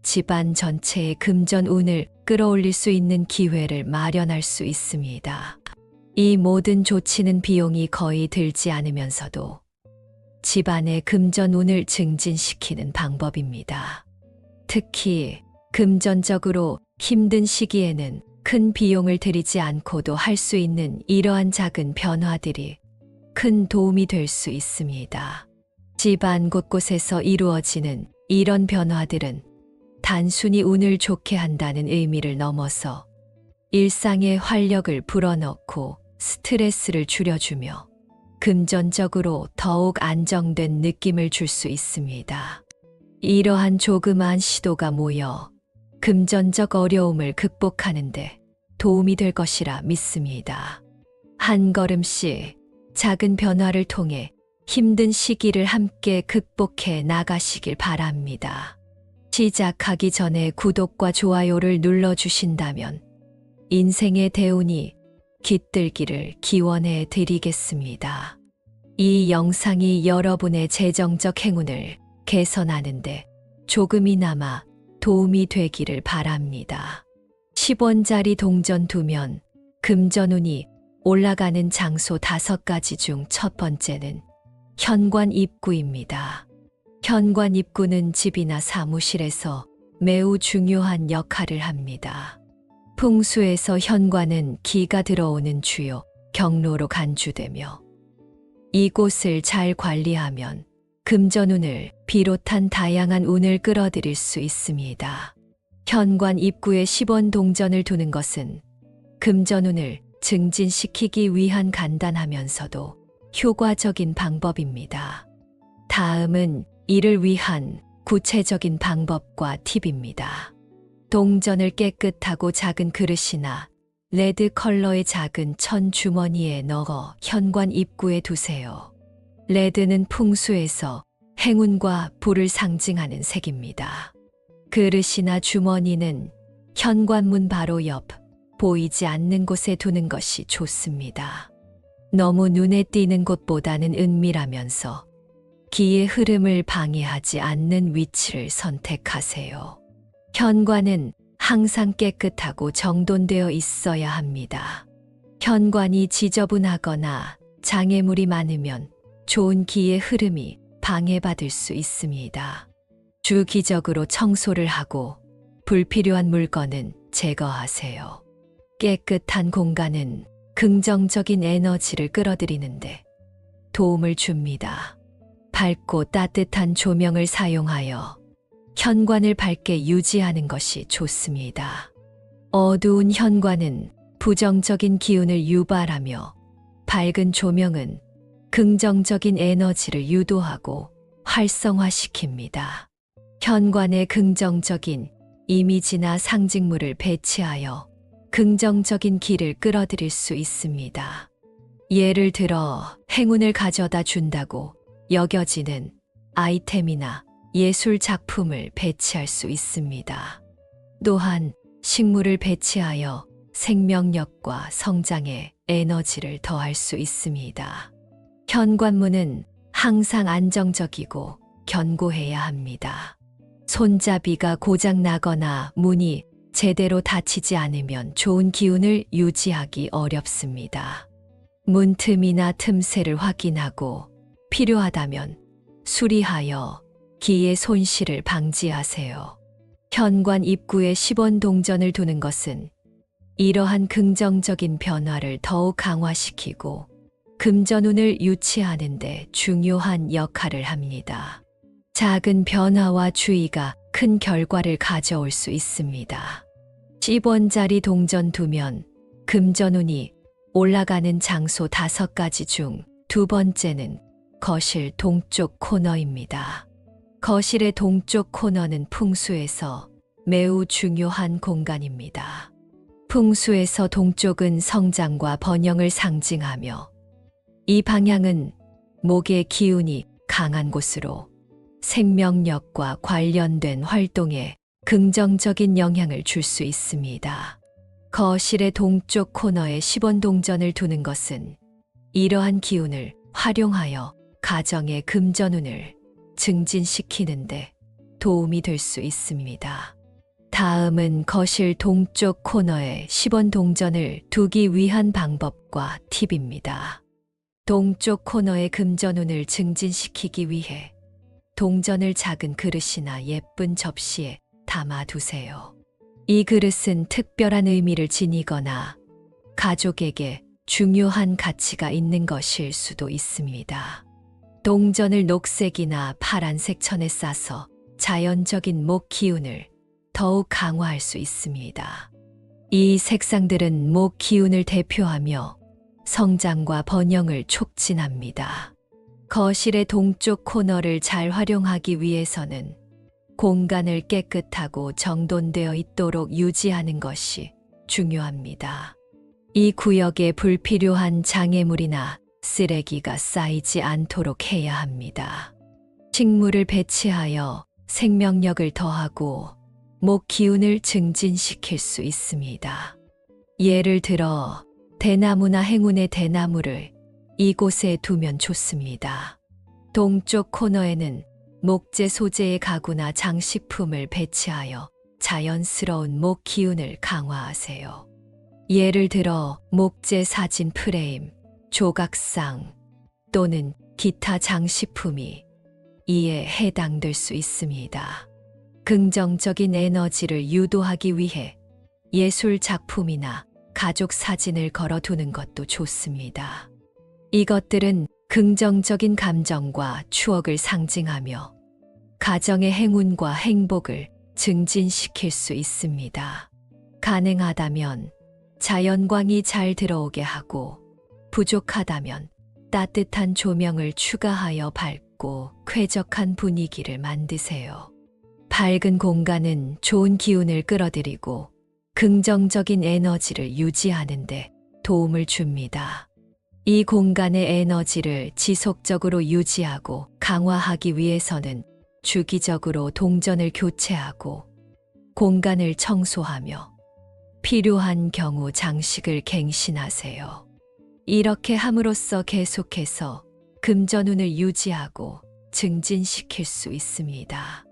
집안 전체의 금전 운을 끌어올릴 수 있는 기회를 마련할 수 있습니다. 이 모든 조치는 비용이 거의 들지 않으면서도 집안의 금전 운을 증진시키는 방법입니다. 특히 금전적으로 힘든 시기에는 큰 비용을 들이지 않고도 할 수 있는 이러한 작은 변화들이 큰 도움이 될 수 있습니다. 집안 곳곳에서 이루어지는 이런 변화들은 단순히 운을 좋게 한다는 의미를 넘어서 일상의 활력을 불어넣고 스트레스를 줄여주며 금전적으로 더욱 안정된 느낌을 줄 수 있습니다. 이러한 조그마한 시도가 모여 금전적 어려움을 극복하는데 도움이 될 것이라 믿습니다. 한 걸음씩 작은 변화를 통해 힘든 시기를 함께 극복해 나가시길 바랍니다. 시작하기 전에 구독과 좋아요를 눌러주신다면 인생의 대운이 깃들기를 기원해 드리겠습니다. 이 영상이 여러분의 재정적 행운을 개선하는데 조금이나마 도움이 되기를 바랍니다. 10원짜리 동전 두면 금전운이 올라가는 장소 5가지 중 첫 번째는 현관 입구입니다. 현관 입구는 집이나 사무실에서 매우 중요한 역할을 합니다. 풍수에서 현관은 기가 들어오는 주요 경로로 간주되며 이곳을 잘 관리하면 금전운을 비롯한 다양한 운을 끌어들일 수 있습니다. 현관 입구에 10원 동전을 두는 것은 금전운을 증진시키기 위한 간단하면서도 효과적인 방법입니다. 다음은 이를 위한 구체적인 방법과 팁입니다. 동전을 깨끗하고 작은 그릇이나 레드 컬러의 작은 천 주머니에 넣어 현관 입구에 두세요. 레드는 풍수에서 행운과 불을 상징하는 색입니다. 그릇이나 주머니는 현관문 바로 옆, 보이지 않는 곳에 두는 것이 좋습니다. 너무 눈에 띄는 곳보다는 은밀하면서 기의 흐름을 방해하지 않는 위치를 선택하세요. 현관은 항상 깨끗하고 정돈되어 있어야 합니다. 현관이 지저분하거나 장애물이 많으면 좋은 기의 흐름이 방해받을 수 있습니다. 주기적으로 청소를 하고 불필요한 물건은 제거하세요. 깨끗한 공간은 긍정적인 에너지를 끌어들이는데 도움을 줍니다. 밝고 따뜻한 조명을 사용하여 현관을 밝게 유지하는 것이 좋습니다. 어두운 현관은 부정적인 기운을 유발하며 밝은 조명은 긍정적인 에너지를 유도하고 활성화시킵니다. 현관에 긍정적인 이미지나 상징물을 배치하여 긍정적인 기를 끌어들일 수 있습니다. 예를 들어 행운을 가져다 준다고 여겨지는 아이템이나 예술 작품을 배치할 수 있습니다. 또한 식물을 배치하여 생명력과 성장에 에너지를 더할 수 있습니다. 현관문은 항상 안정적이고 견고해야 합니다. 손잡이가 고장 나거나 문이 제대로 닫히지 않으면 좋은 기운을 유지하기 어렵습니다. 문틈이나 틈새를 확인하고 필요하다면 수리하여 기의 손실을 방지하세요. 현관 입구에 10원 동전을 두는 것은 이러한 긍정적인 변화를 더욱 강화시키고 금전운을 유치하는 데 중요한 역할을 합니다. 작은 변화와 주의가 큰 결과를 가져올 수 있습니다. 10원짜리 동전 두면 금전운이 올라가는 장소 5가지 중 두 번째는 거실 동쪽 코너입니다. 거실의 동쪽 코너는 풍수에서 매우 중요한 공간입니다. 풍수에서 동쪽은 성장과 번영을 상징하며 이 방향은 목의 기운이 강한 곳으로 생명력과 관련된 활동에 긍정적인 영향을 줄 수 있습니다. 거실의 동쪽 코너에 10원 동전을 두는 것은 이러한 기운을 활용하여 가정의 금전운을 증진시키는데 도움이 될 수 있습니다. 다음은 거실 동쪽 코너에 10원 동전을 두기 위한 방법과 팁입니다. 동쪽 코너의 금전운을 증진시키기 위해 동전을 작은 그릇이나 예쁜 접시에 담아 두세요. 이 그릇은 특별한 의미를 지니거나 가족에게 중요한 가치가 있는 것일 수도 있습니다. 동전을 녹색이나 파란색 천에 싸서 자연적인 목 기운을 더욱 강화할 수 있습니다. 이 색상들은 목 기운을 대표하며 성장과 번영을 촉진합니다. 거실의 동쪽 코너를 잘 활용하기 위해서는 공간을 깨끗하고 정돈되어 있도록 유지하는 것이 중요합니다. 이 구역에 불필요한 장애물이나 쓰레기가 쌓이지 않도록 해야 합니다. 식물을 배치하여 생명력을 더하고 목 기운을 증진시킬 수 있습니다. 예를 들어 대나무나 행운의 대나무를 이곳에 두면 좋습니다. 동쪽 코너에는 목재 소재의 가구나 장식품을 배치하여 자연스러운 목 기운을 강화하세요. 예를 들어 목재 사진 프레임, 조각상 또는 기타 장식품이 이에 해당될 수 있습니다. 긍정적인 에너지를 유도하기 위해 예술 작품이나 가족 사진을 걸어두는 것도 좋습니다. 이것들은 긍정적인 감정과 추억을 상징하며 가정의 행운과 행복을 증진시킬 수 있습니다. 가능하다면 자연광이 잘 들어오게 하고 부족하다면 따뜻한 조명을 추가하여 밝고 쾌적한 분위기를 만드세요. 밝은 공간은 좋은 기운을 끌어들이고 긍정적인 에너지를 유지하는 데 도움을 줍니다. 이 공간의 에너지를 지속적으로 유지하고 강화하기 위해서는 주기적으로 동전을 교체하고 공간을 청소하며 필요한 경우 장식을 갱신하세요. 이렇게 함으로써 계속해서 금전운을 유지하고 증진시킬 수 있습니다.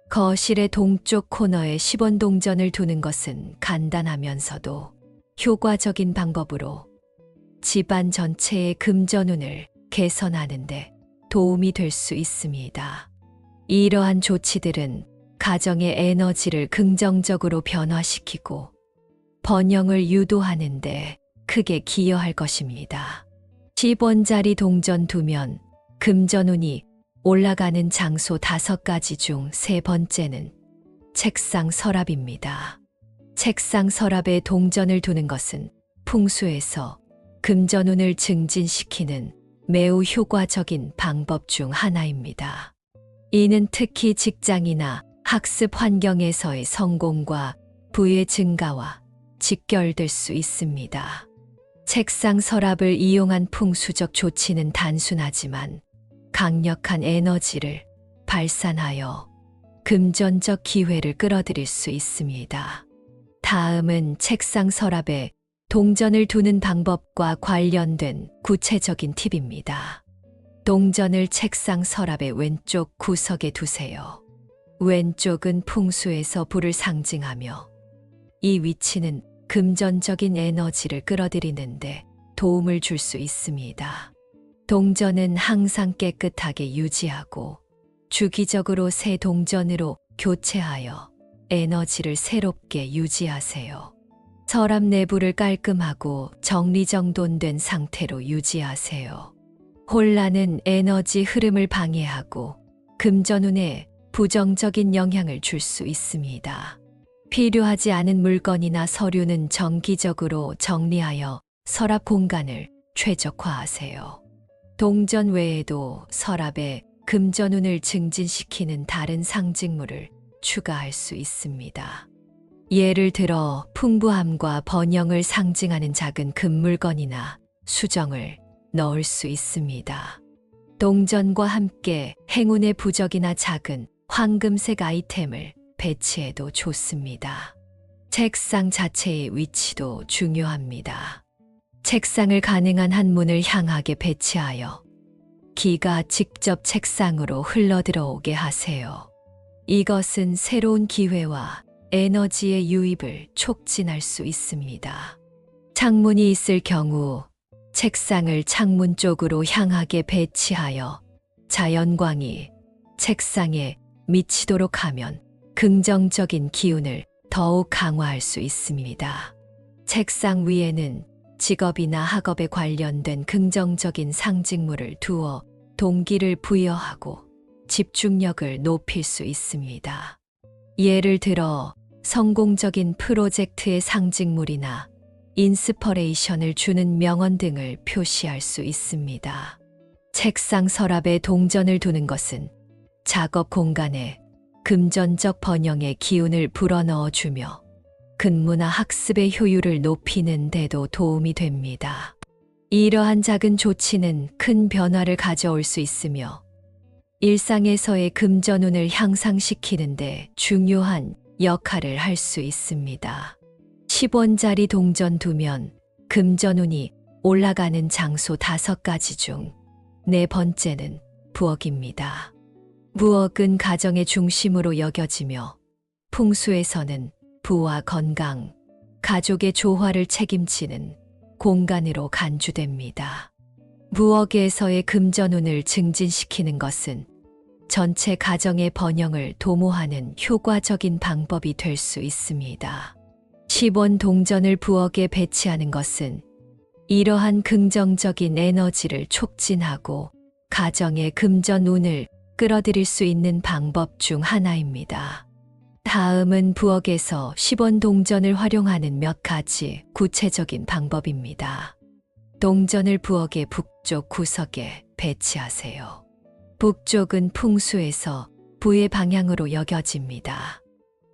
거실의 동쪽 코너에 10원 동전을 두는 것은 간단하면서도 효과적인 방법으로 집안 전체의 금전운을 개선하는 데 도움이 될 수 있습니다. 이러한 조치들은 가정의 에너지를 긍정적으로 변화시키고 번영을 유도하는 데 크게 기여할 것입니다. 10원짜리 동전 두면 금전운이 올라가는 장소 5가지 중 3번째는 책상 서랍입니다. 책상 서랍에 동전을 두는 것은 풍수에서 금전운을 증진시키는 매우 효과적인 방법 중 하나입니다. 이는 특히 직장이나 학습 환경에서의 성공과 부의 증가와 직결될 수 있습니다. 책상 서랍을 이용한 풍수적 조치는 단순하지만 강력한 에너지를 발산하여 금전적 기회를 끌어들일 수 있습니다. 다음은 책상 서랍에 동전을 두는 방법과 관련된 구체적인 팁입니다. 동전을 책상 서랍의 왼쪽 구석에 두세요. 왼쪽은 풍수에서 부를 상징하며 이 위치는 금전적인 에너지를 끌어들이는데 도움을 줄 수 있습니다. 동전은 항상 깨끗하게 유지하고 주기적으로 새 동전으로 교체하여 에너지를 새롭게 유지하세요. 서랍 내부를 깔끔하고 정리정돈된 상태로 유지하세요. 혼란은 에너지 흐름을 방해하고 금전운에 부정적인 영향을 줄 수 있습니다. 필요하지 않은 물건이나 서류는 정기적으로 정리하여 서랍 공간을 최적화하세요. 동전 외에도 서랍에 금전운을 증진시키는 다른 상징물을 추가할 수 있습니다. 예를 들어 풍부함과 번영을 상징하는 작은 금물건이나 수정을 넣을 수 있습니다. 동전과 함께 행운의 부적이나 작은 황금색 아이템을 배치해도 좋습니다. 책상 자체의 위치도 중요합니다. 책상을 가능한 한 문을 향하게 배치하여 기가 직접 책상으로 흘러들어오게 하세요. 이것은 새로운 기회와 에너지의 유입을 촉진할 수 있습니다. 창문이 있을 경우 책상을 창문 쪽으로 향하게 배치하여 자연광이 책상에 미치도록 하면 긍정적인 기운을 더욱 강화할 수 있습니다. 책상 위에는 직업이나 학업에 관련된 긍정적인 상징물을 두어 동기를 부여하고 집중력을 높일 수 있습니다. 예를 들어 성공적인 프로젝트의 상징물이나 인스퍼레이션을 주는 명언 등을 표시할 수 있습니다. 책상 서랍에 동전을 두는 것은 작업 공간에 금전적 번영의 기운을 불어넣어 주며 근무나 학습의 효율을 높이는 데도 도움이 됩니다. 이러한 작은 조치는 큰 변화를 가져올 수 있으며 일상에서의 금전운을 향상시키는 데 중요한 역할을 할 수 있습니다. 10원짜리 동전 두면 금전운이 올라가는 장소 5가지 중 4번째는 부엌입니다. 부엌은 가정의 중심으로 여겨지며 풍수에서는 부와 건강, 가족의 조화를 책임지는 공간으로 간주됩니다. 부엌에서의 금전운을 증진시키는 것은 전체 가정의 번영을 도모하는 효과적인 방법이 될 수 있습니다. 10원 동전을 부엌에 배치하는 것은 이러한 긍정적인 에너지를 촉진하고 가정의 금전운을 끌어들일 수 있는 방법 중 하나입니다. 다음은 부엌에서 10원 동전을 활용하는 몇 가지 구체적인 방법입니다. 동전을 부엌의 북쪽 구석에 배치하세요. 북쪽은 풍수에서 부의 방향으로 여겨집니다.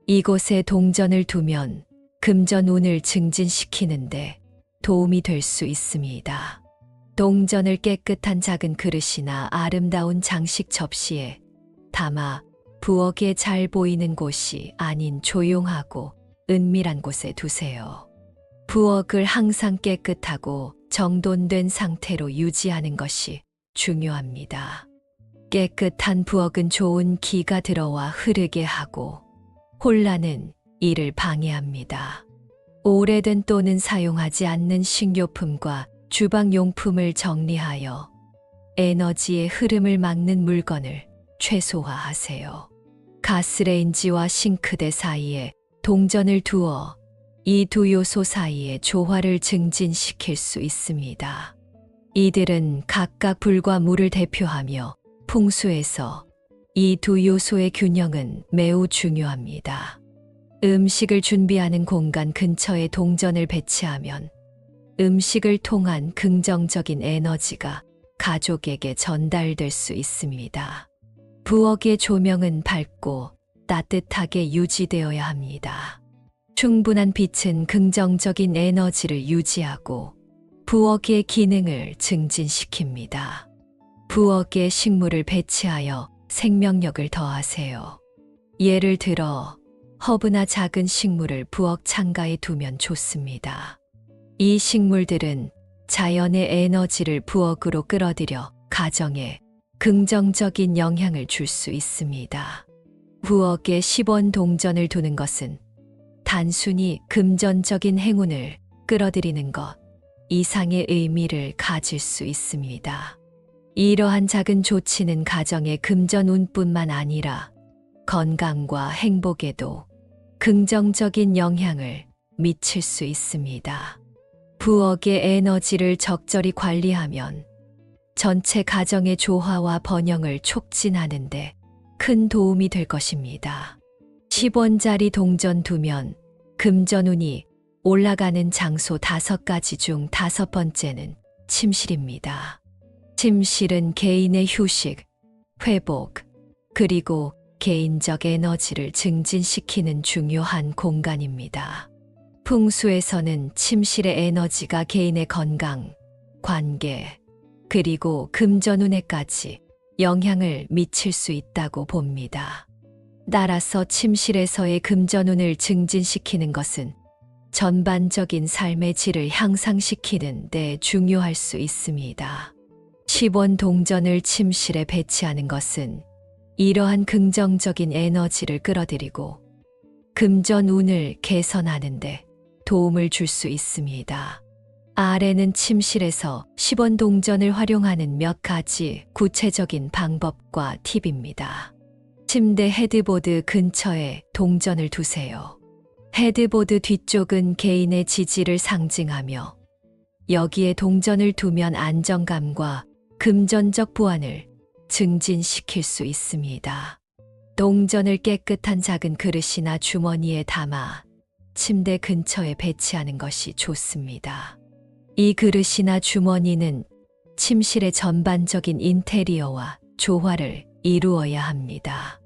이곳에 동전을 두면 금전운을 증진시키는데 도움이 될 수 있습니다. 동전을 깨끗한 작은 그릇이나 아름다운 장식 접시에 담아 부엌에 잘 보이는 곳이 아닌 조용하고 은밀한 곳에 두세요. 부엌을 항상 깨끗하고 정돈된 상태로 유지하는 것이 중요합니다. 깨끗한 부엌은 좋은 기가 들어와 흐르게 하고 혼란은 이를 방해합니다. 오래된 또는 사용하지 않는 식료품과 주방용품을 정리하여 에너지의 흐름을 막는 물건을 최소화하세요. 가스레인지와 싱크대 사이에 동전을 두어 이 두 요소 사이의 조화를 증진시킬 수 있습니다. 이들은 각각 불과 물을 대표하며 풍수에서 이 두 요소의 균형은 매우 중요합니다. 음식을 준비하는 공간 근처에 동전을 배치하면 음식을 통한 긍정적인 에너지가 가족에게 전달될 수 있습니다. 부엌의 조명은 밝고 따뜻하게 유지되어야 합니다. 충분한 빛은 긍정적인 에너지를 유지하고 부엌의 기능을 증진시킵니다. 부엌에 식물을 배치하여 생명력을 더하세요. 예를 들어 허브나 작은 식물을 부엌 창가에 두면 좋습니다. 이 식물들은 자연의 에너지를 부엌으로 끌어들여 가정에 긍정적인 영향을 줄 수 있습니다. 부엌에 10원 동전을 두는 것은 단순히 금전적인 행운을 끌어들이는 것 이상의 의미를 가질 수 있습니다. 이러한 작은 조치는 가정의 금전운뿐만 아니라 건강과 행복에도 긍정적인 영향을 미칠 수 있습니다. 부엌의 에너지를 적절히 관리하면 전체 가정의 조화와 번영을 촉진하는 데 큰 도움이 될 것입니다. 10원짜리 동전 두면 금전운이 올라가는 장소 5가지 중 5번째는 침실입니다. 침실은 개인의 휴식, 회복, 그리고 개인적 에너지를 증진시키는 중요한 공간입니다. 풍수에서는 침실의 에너지가 개인의 건강, 관계, 그리고 금전운에까지 영향을 미칠 수 있다고 봅니다. 따라서 침실에서의 금전운을 증진시키는 것은 전반적인 삶의 질을 향상시키는 데 중요할 수 있습니다. 10원 동전을 침실에 배치하는 것은 이러한 긍정적인 에너지를 끌어들이고 금전운을 개선하는 데 도움을 줄 수 있습니다. 아래는 침실에서 10원 동전을 활용하는 몇 가지 구체적인 방법과 팁입니다. 침대 헤드보드 근처에 동전을 두세요. 헤드보드 뒤쪽은 개인의 지지를 상징하며 여기에 동전을 두면 안정감과 금전적 보안을 증진시킬 수 있습니다. 동전을 깨끗한 작은 그릇이나 주머니에 담아 침대 근처에 배치하는 것이 좋습니다. 이 그릇이나 주머니는 침실의 전반적인 인테리어와 조화를 이루어야 합니다.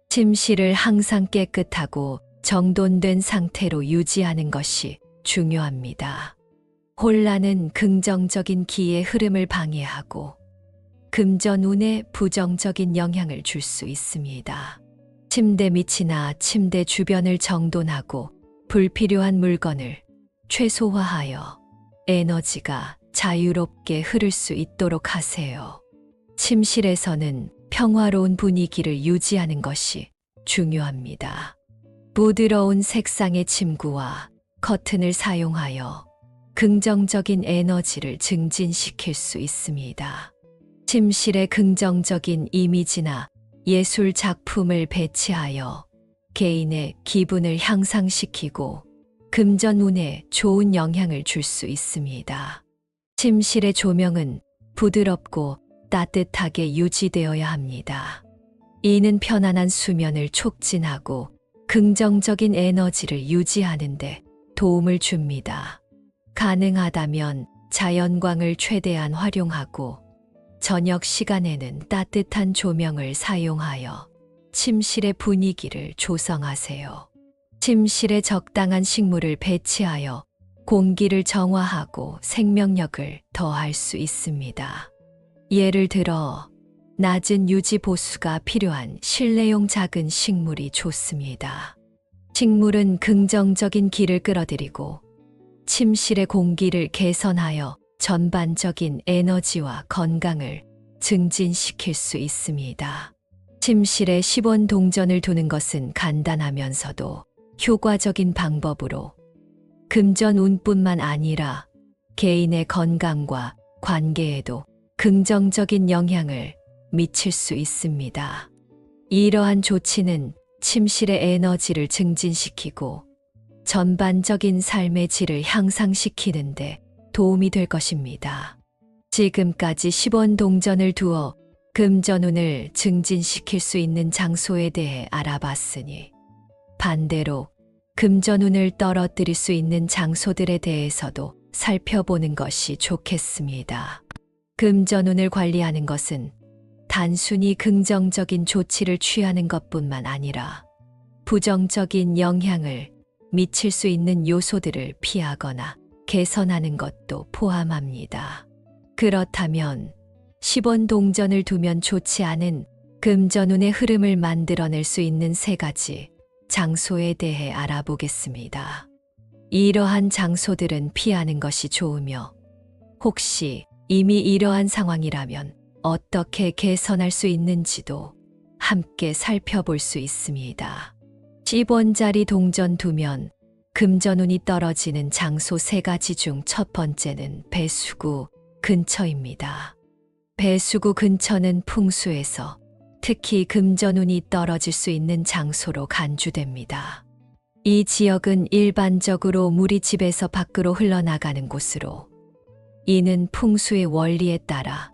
침실을 항상 깨끗하고 정돈된 상태로 유지하는 것이 중요합니다. 혼란은 긍정적인 기의 흐름을 방해하고 금전운에 부정적인 영향을 줄 수 있습니다. 침대 밑이나 침대 주변을 정돈하고 불필요한 물건을 최소화하여 에너지가 자유롭게 흐를 수 있도록 하세요. 침실에서는 평화로운 분위기를 유지하는 것이 중요합니다. 부드러운 색상의 침구와 커튼을 사용하여 긍정적인 에너지를 증진시킬 수 있습니다. 침실에 긍정적인 이미지나 예술 작품을 배치하여 개인의 기분을 향상시키고 금전운에 좋은 영향을 줄 수 있습니다. 침실의 조명은 부드럽고 따뜻하게 유지되어야 합니다. 이는 편안한 수면을 촉진하고 긍정적인 에너지를 유지하는 데 도움을 줍니다. 가능하다면 자연광을 최대한 활용하고 저녁 시간에는 따뜻한 조명을 사용하여 침실의 분위기를 조성하세요. 침실에 적당한 식물을 배치하여 공기를 정화하고 생명력을 더할 수 있습니다. 예를 들어 낮은 유지 보수가 필요한 실내용 작은 식물이 좋습니다. 식물은 긍정적인 기를 끌어들이고 침실의 공기를 개선하여 전반적인 에너지와 건강을 증진시킬 수 있습니다. 침실에 10원 동전을 두는 것은 간단하면서도 효과적인 방법으로 금전 운뿐만 아니라 개인의 건강과 관계에도 긍정적인 영향을 미칠 수 있습니다. 이러한 조치는 침실의 에너지를 증진시키고 전반적인 삶의 질을 향상시키는 데 도움이 될 것입니다. 지금까지 10원 동전을 두어 금전운을 증진시킬 수 있는 장소에 대해 알아봤으니 반대로 금전운을 떨어뜨릴 수 있는 장소들에 대해서도 살펴보는 것이 좋겠습니다. 금전운을 관리하는 것은 단순히 긍정적인 조치를 취하는 것뿐만 아니라 부정적인 영향을 미칠 수 있는 요소들을 피하거나 개선하는 것도 포함합니다. 그렇다면 10원 동전을 두면 좋지 않은 금전운의 흐름을 만들어낼 수 있는 3가지 장소에 대해 알아보겠습니다. 이러한 장소들은 피하는 것이 좋으며 혹시 이미 이러한 상황이라면 어떻게 개선할 수 있는지도 함께 살펴볼 수 있습니다. 10원짜리 동전 두면 금전운이 떨어지는 장소 3가지 중 첫 번째는 배수구 근처입니다. 배수구 근처는 풍수에서 특히 금전운이 떨어질 수 있는 장소로 간주됩니다. 이 지역은 일반적으로 물이 집에서 밖으로 흘러나가는 곳으로 이는 풍수의 원리에 따라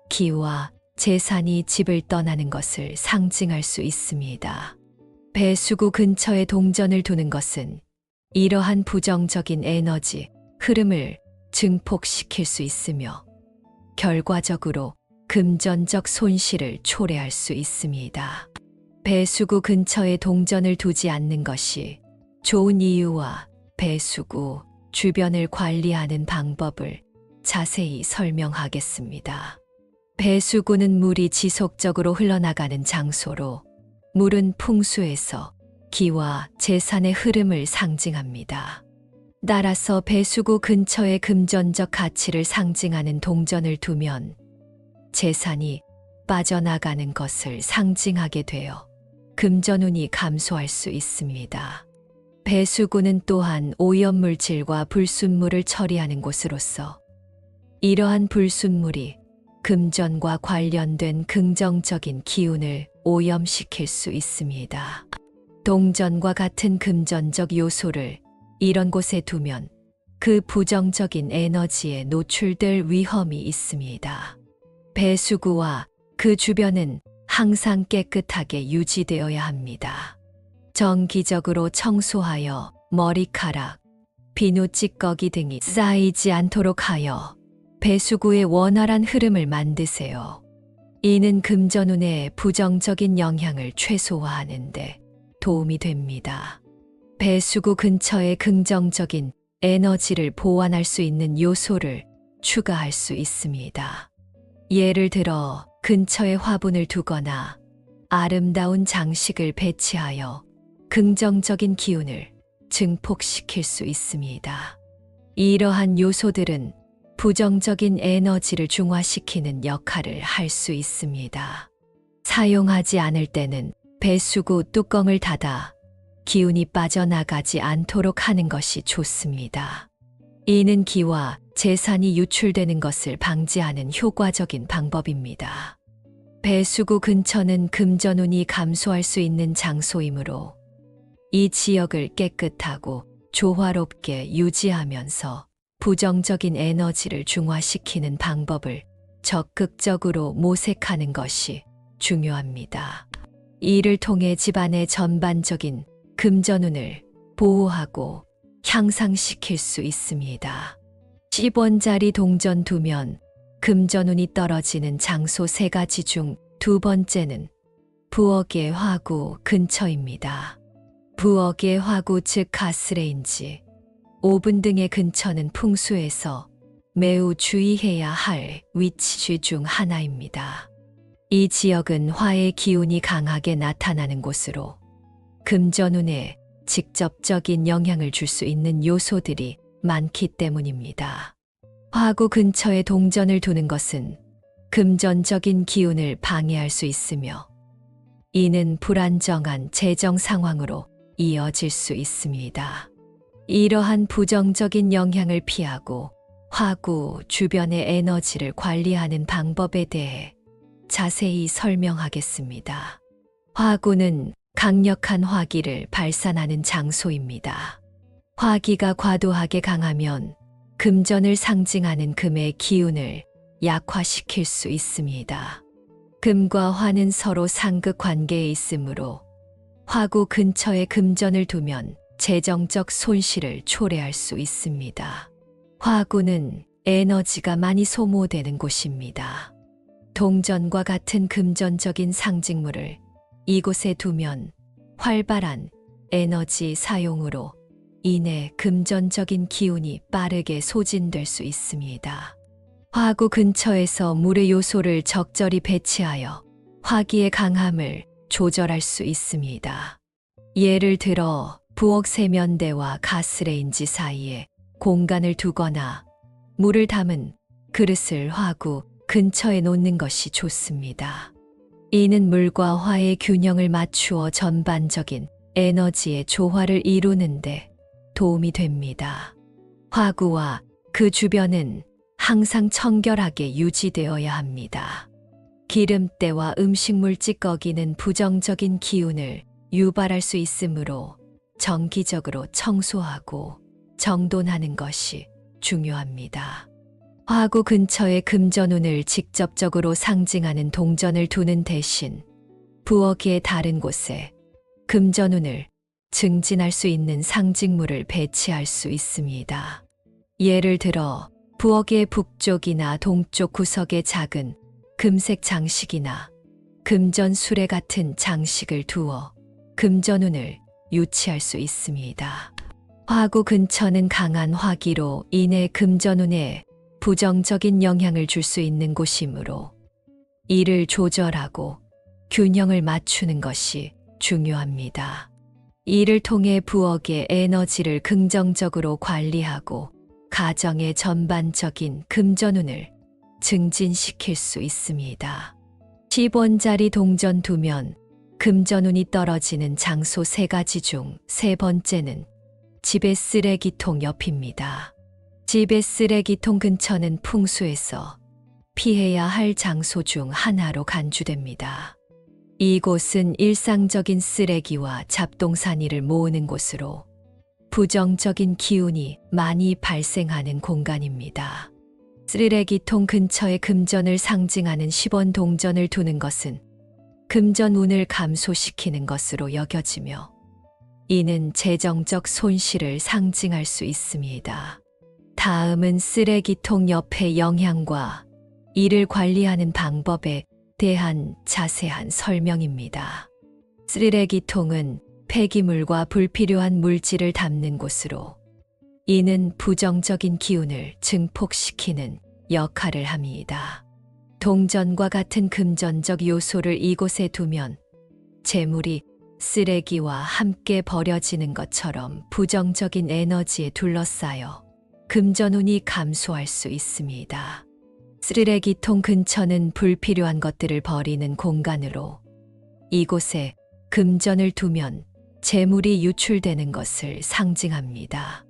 기와 재산이 집을 떠나는 것을 상징할 수 있습니다. 배수구 근처에 동전을 두는 것은 이러한 부정적인 에너지 흐름을 증폭시킬 수 있으며 결과적으로 금전적 손실을 초래할 수 있습니다. 배수구 근처에 동전을 두지 않는 것이 좋은 이유와 배수구 주변을 관리하는 방법을 자세히 설명하겠습니다. 배수구는 물이 지속적으로 흘러나가는 장소로 물은 풍수에서 기와 재산의 흐름을 상징합니다. 따라서 배수구 근처에 금전적 가치를 상징하는 동전을 두면 재산이 빠져나가는 것을 상징하게 되어 금전운이 감소할 수 있습니다. 배수구는 또한 오염물질과 불순물을 처리하는 곳으로서 이러한 불순물이 금전과 관련된 긍정적인 기운을 오염시킬 수 있습니다. 동전과 같은 금전적 요소를 이런 곳에 두면 그 부정적인 에너지에 노출될 위험이 있습니다. 배수구와 그 주변은 항상 깨끗하게 유지되어야 합니다. 정기적으로 청소하여 머리카락, 비누 찌꺼기 등이 쌓이지 않도록 하여 배수구의 원활한 흐름을 만드세요. 이는 금전운의 부정적인 영향을 최소화하는 데 도움이 됩니다. 배수구 근처에 긍정적인 에너지를 보완할 수 있는 요소를 추가할 수 있습니다. 예를 들어 근처에 화분을 두거나 아름다운 장식을 배치하여 긍정적인 기운을 증폭시킬 수 있습니다. 이러한 요소들은 부정적인 에너지를 중화시키는 역할을 할 수 있습니다. 사용하지 않을 때는 배수구 뚜껑을 닫아 기운이 빠져나가지 않도록 하는 것이 좋습니다. 이는 기와 재산이 유출되는 것을 방지하는 효과적인 방법입니다. 배수구 근처는 금전운이 감소할 수 있는 장소이므로 이 지역을 깨끗하고 조화롭게 유지하면서 부정적인 에너지를 중화시키는 방법을 적극적으로 모색하는 것이 중요합니다. 이를 통해 집안의 전반적인 금전운을 보호하고 향상시킬 수 있습니다. 10원짜리 동전 2면 금전운이 떨어지는 장소 3가지 중 2번째는 부엌의 화구 근처입니다. 부엌의 화구 즉 가스레인지, 오븐 등의 근처는 풍수에서 매우 주의해야 할 위치 중 하나입니다. 이 지역은 화의 기운이 강하게 나타나는 곳으로 금전운에 직접적인 영향을 줄 수 있는 요소들이 많기 때문입니다. 화구 근처에 동전을 두는 것은 금전적인 기운을 방해할 수 있으며 이는 불안정한 재정 상황으로 이어질 수 있습니다. 이러한 부정적인 영향을 피하고 화구 주변의 에너지를 관리하는 방법에 대해 자세히 설명하겠습니다. 화구는 강력한 화기를 발산하는 장소입니다. 화기가 과도하게 강하면 금전을 상징하는 금의 기운을 약화시킬 수 있습니다. 금과 화는 서로 상극 관계에 있으므로 화구 근처에 금전을 두면 재정적 손실을 초래할 수 있습니다. 화구는 에너지가 많이 소모되는 곳입니다. 동전과 같은 금전적인 상징물을 이곳에 두면 활발한 에너지 사용으로 인해 금전적인 기운이 빠르게 소진될 수 있습니다. 화구 근처에서 물의 요소를 적절히 배치하여 화기의 강함을 조절할 수 있습니다. 예를 들어 부엌 세면대와 가스레인지 사이에 공간을 두거나 물을 담은 그릇을 화구 근처에 놓는 것이 좋습니다. 이는 물과 화의 균형을 맞추어 전반적인 에너지의 조화를 이루는데 도움이 됩니다. 화구와 그 주변은 항상 청결하게 유지되어야 합니다. 기름때와 음식물 찌꺼기는 부정적인 기운을 유발할 수 있으므로 정기적으로 청소하고 정돈하는 것이 중요합니다. 화구 근처에 금전운을 직접적으로 상징하는 동전을 두는 대신 부엌의 다른 곳에 금전운을 증진할 수 있는 상징물을 배치할 수 있습니다. 예를 들어 부엌의 북쪽이나 동쪽 구석에 작은 금색 장식이나 금전 수레 같은 장식을 두어 금전운을 유치할 수 있습니다. 화구 근처는 강한 화기로 인해 금전운에 부정적인 영향을 줄 수 있는 곳이므로 이를 조절하고 균형을 맞추는 것이 중요합니다. 이를 통해 부엌의 에너지를 긍정적으로 관리하고 가정의 전반적인 금전운을 증진시킬 수 있습니다. 10원짜리 동전 2면 금전운이 떨어지는 장소 3가지 중 3번째는 집의 쓰레기통 옆입니다. 집의 쓰레기통 근처는 풍수에서 피해야 할 장소 중 하나로 간주됩니다. 이곳은 일상적인 쓰레기와 잡동사니를 모으는 곳으로 부정적인 기운이 많이 발생하는 공간입니다. 쓰레기통 근처에 금전을 상징하는 10원 동전을 두는 것은 금전운을 감소시키는 것으로 여겨지며 이는 재정적 손실을 상징할 수 있습니다. 다음은 쓰레기통 옆의 영향과 이를 관리하는 방법에 대한 자세한 설명입니다. 쓰레기통은 폐기물과 불필요한 물질을 담는 곳으로 이는 부정적인 기운을 증폭시키는 역할을 합니다. 동전과 같은 금전적 요소를 이곳에 두면 재물이 쓰레기와 함께 버려지는 것처럼 부정적인 에너지에 둘러싸여 금전운이 감소할 수 있습니다. 쓰레기통 근처는 불필요한 것들을 버리는 공간으로 이곳에 금전을 두면 재물이 유출되는 것을 상징합니다.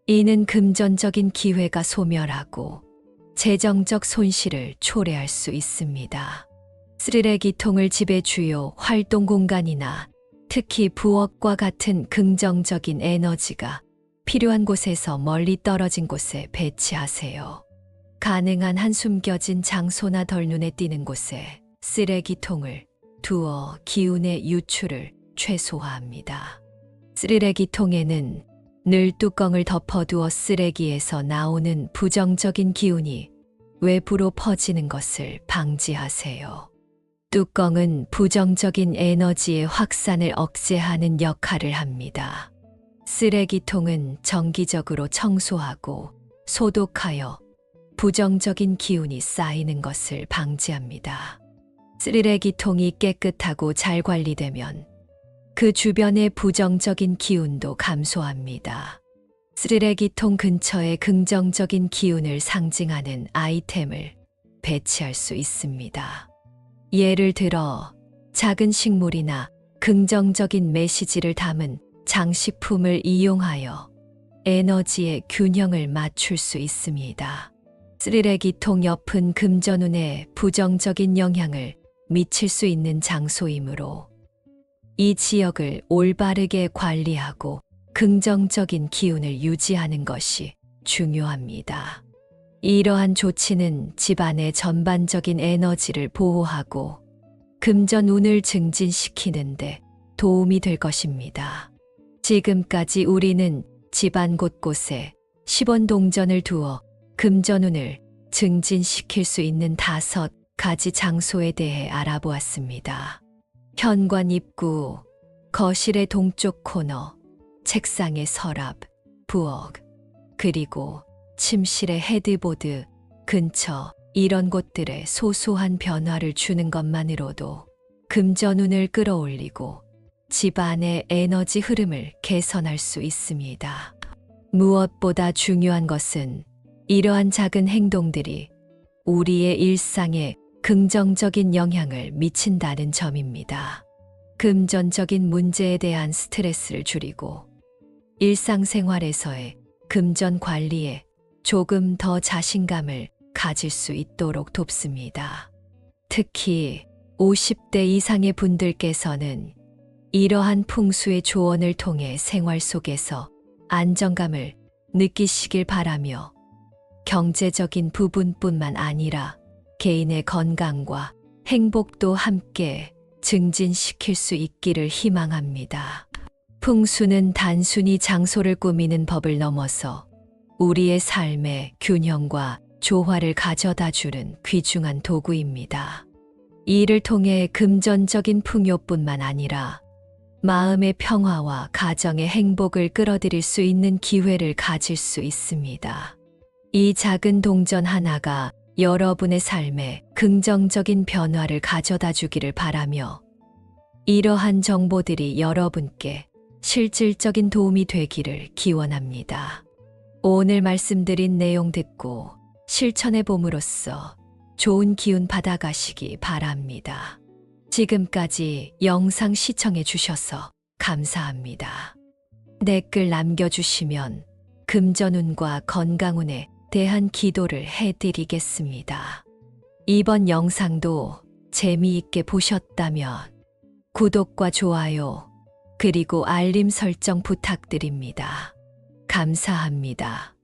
이는 금전적인 기회가 소멸하고 재정적 손실을 초래할 수 있습니다. 쓰레기통을 집의 주요 활동 공간이나 특히 부엌과 같은 긍정적인 에너지가 필요한 곳에서 멀리 떨어진 곳에 배치하세요. 가능한 한 숨겨진 장소나 덜 눈에 띄는 곳에 쓰레기통을 두어 기운의 유출을 최소화합니다. 쓰레기통에는 늘 뚜껑을 덮어두어 쓰레기에서 나오는 부정적인 기운이 외부로 퍼지는 것을 방지하세요. 뚜껑은 부정적인 에너지의 확산을 억제하는 역할을 합니다. 쓰레기통은 정기적으로 청소하고 소독하여 부정적인 기운이 쌓이는 것을 방지합니다. 쓰레기통이 깨끗하고 잘 관리되면 그 주변의 부정적인 기운도 감소합니다. 쓰레기통 근처에 긍정적인 기운을 상징하는 아이템을 배치할 수 있습니다. 예를 들어 작은 식물이나 긍정적인 메시지를 담은 장식품을 이용하여 에너지의 균형을 맞출 수 있습니다. 쓰레기통 옆은 금전운에 부정적인 영향을 미칠 수 있는 장소이므로 이 지역을 올바르게 관리하고 긍정적인 기운을 유지하는 것이 중요합니다. 이러한 조치는 집안의 전반적인 에너지를 보호하고 금전운을 증진시키는 데 도움이 될 것입니다. 지금까지 우리는 집안 곳곳에 10원 동전을 두어 금전운을 증진시킬 수 있는 5가지 장소에 대해 알아보았습니다. 현관 입구, 거실의 동쪽 코너, 책상의 서랍, 부엌, 그리고 침실의 헤드보드 근처 이런 곳들에 소소한 변화를 주는 것만으로도 금전운을 끌어올리고 집안의 에너지 흐름을 개선할 수 있습니다. 무엇보다 중요한 것은 이러한 작은 행동들이 우리의 일상에 긍정적인 영향을 미친다는 점입니다. 금전적인 문제에 대한 스트레스를 줄이고 일상생활에서의 금전 관리에 조금 더 자신감을 가질 수 있도록 돕습니다. 특히 50대 이상의 분들께서는 이러한 풍수의 조언을 통해 생활 속에서 안정감을 느끼시길 바라며 경제적인 부분뿐만 아니라 개인의 건강과 행복도 함께 증진시킬 수 있기를 희망합니다. 풍수는 단순히 장소를 꾸미는 법을 넘어서 우리의 삶의 균형과 조화를 가져다 주는 귀중한 도구입니다. 이를 통해 금전적인 풍요뿐만 아니라 마음의 평화와 가정의 행복을 끌어들일 수 있는 기회를 가질 수 있습니다. 이 작은 동전 하나가 여러분의 삶에 긍정적인 변화를 가져다 주기를 바라며 이러한 정보들이 여러분께 실질적인 도움이 되기를 기원합니다. 오늘 말씀드린 내용 듣고 실천해 봄으로써 좋은 기운 받아가시기 바랍니다. 지금까지 영상 시청해 주셔서 감사합니다. 댓글 남겨주시면 금전운과 건강운에 대한 기도를 해드리겠습니다. 이번 영상도 재미있게 보셨다면 구독과 좋아요 그리고 알림 설정 부탁드립니다. 감사합니다.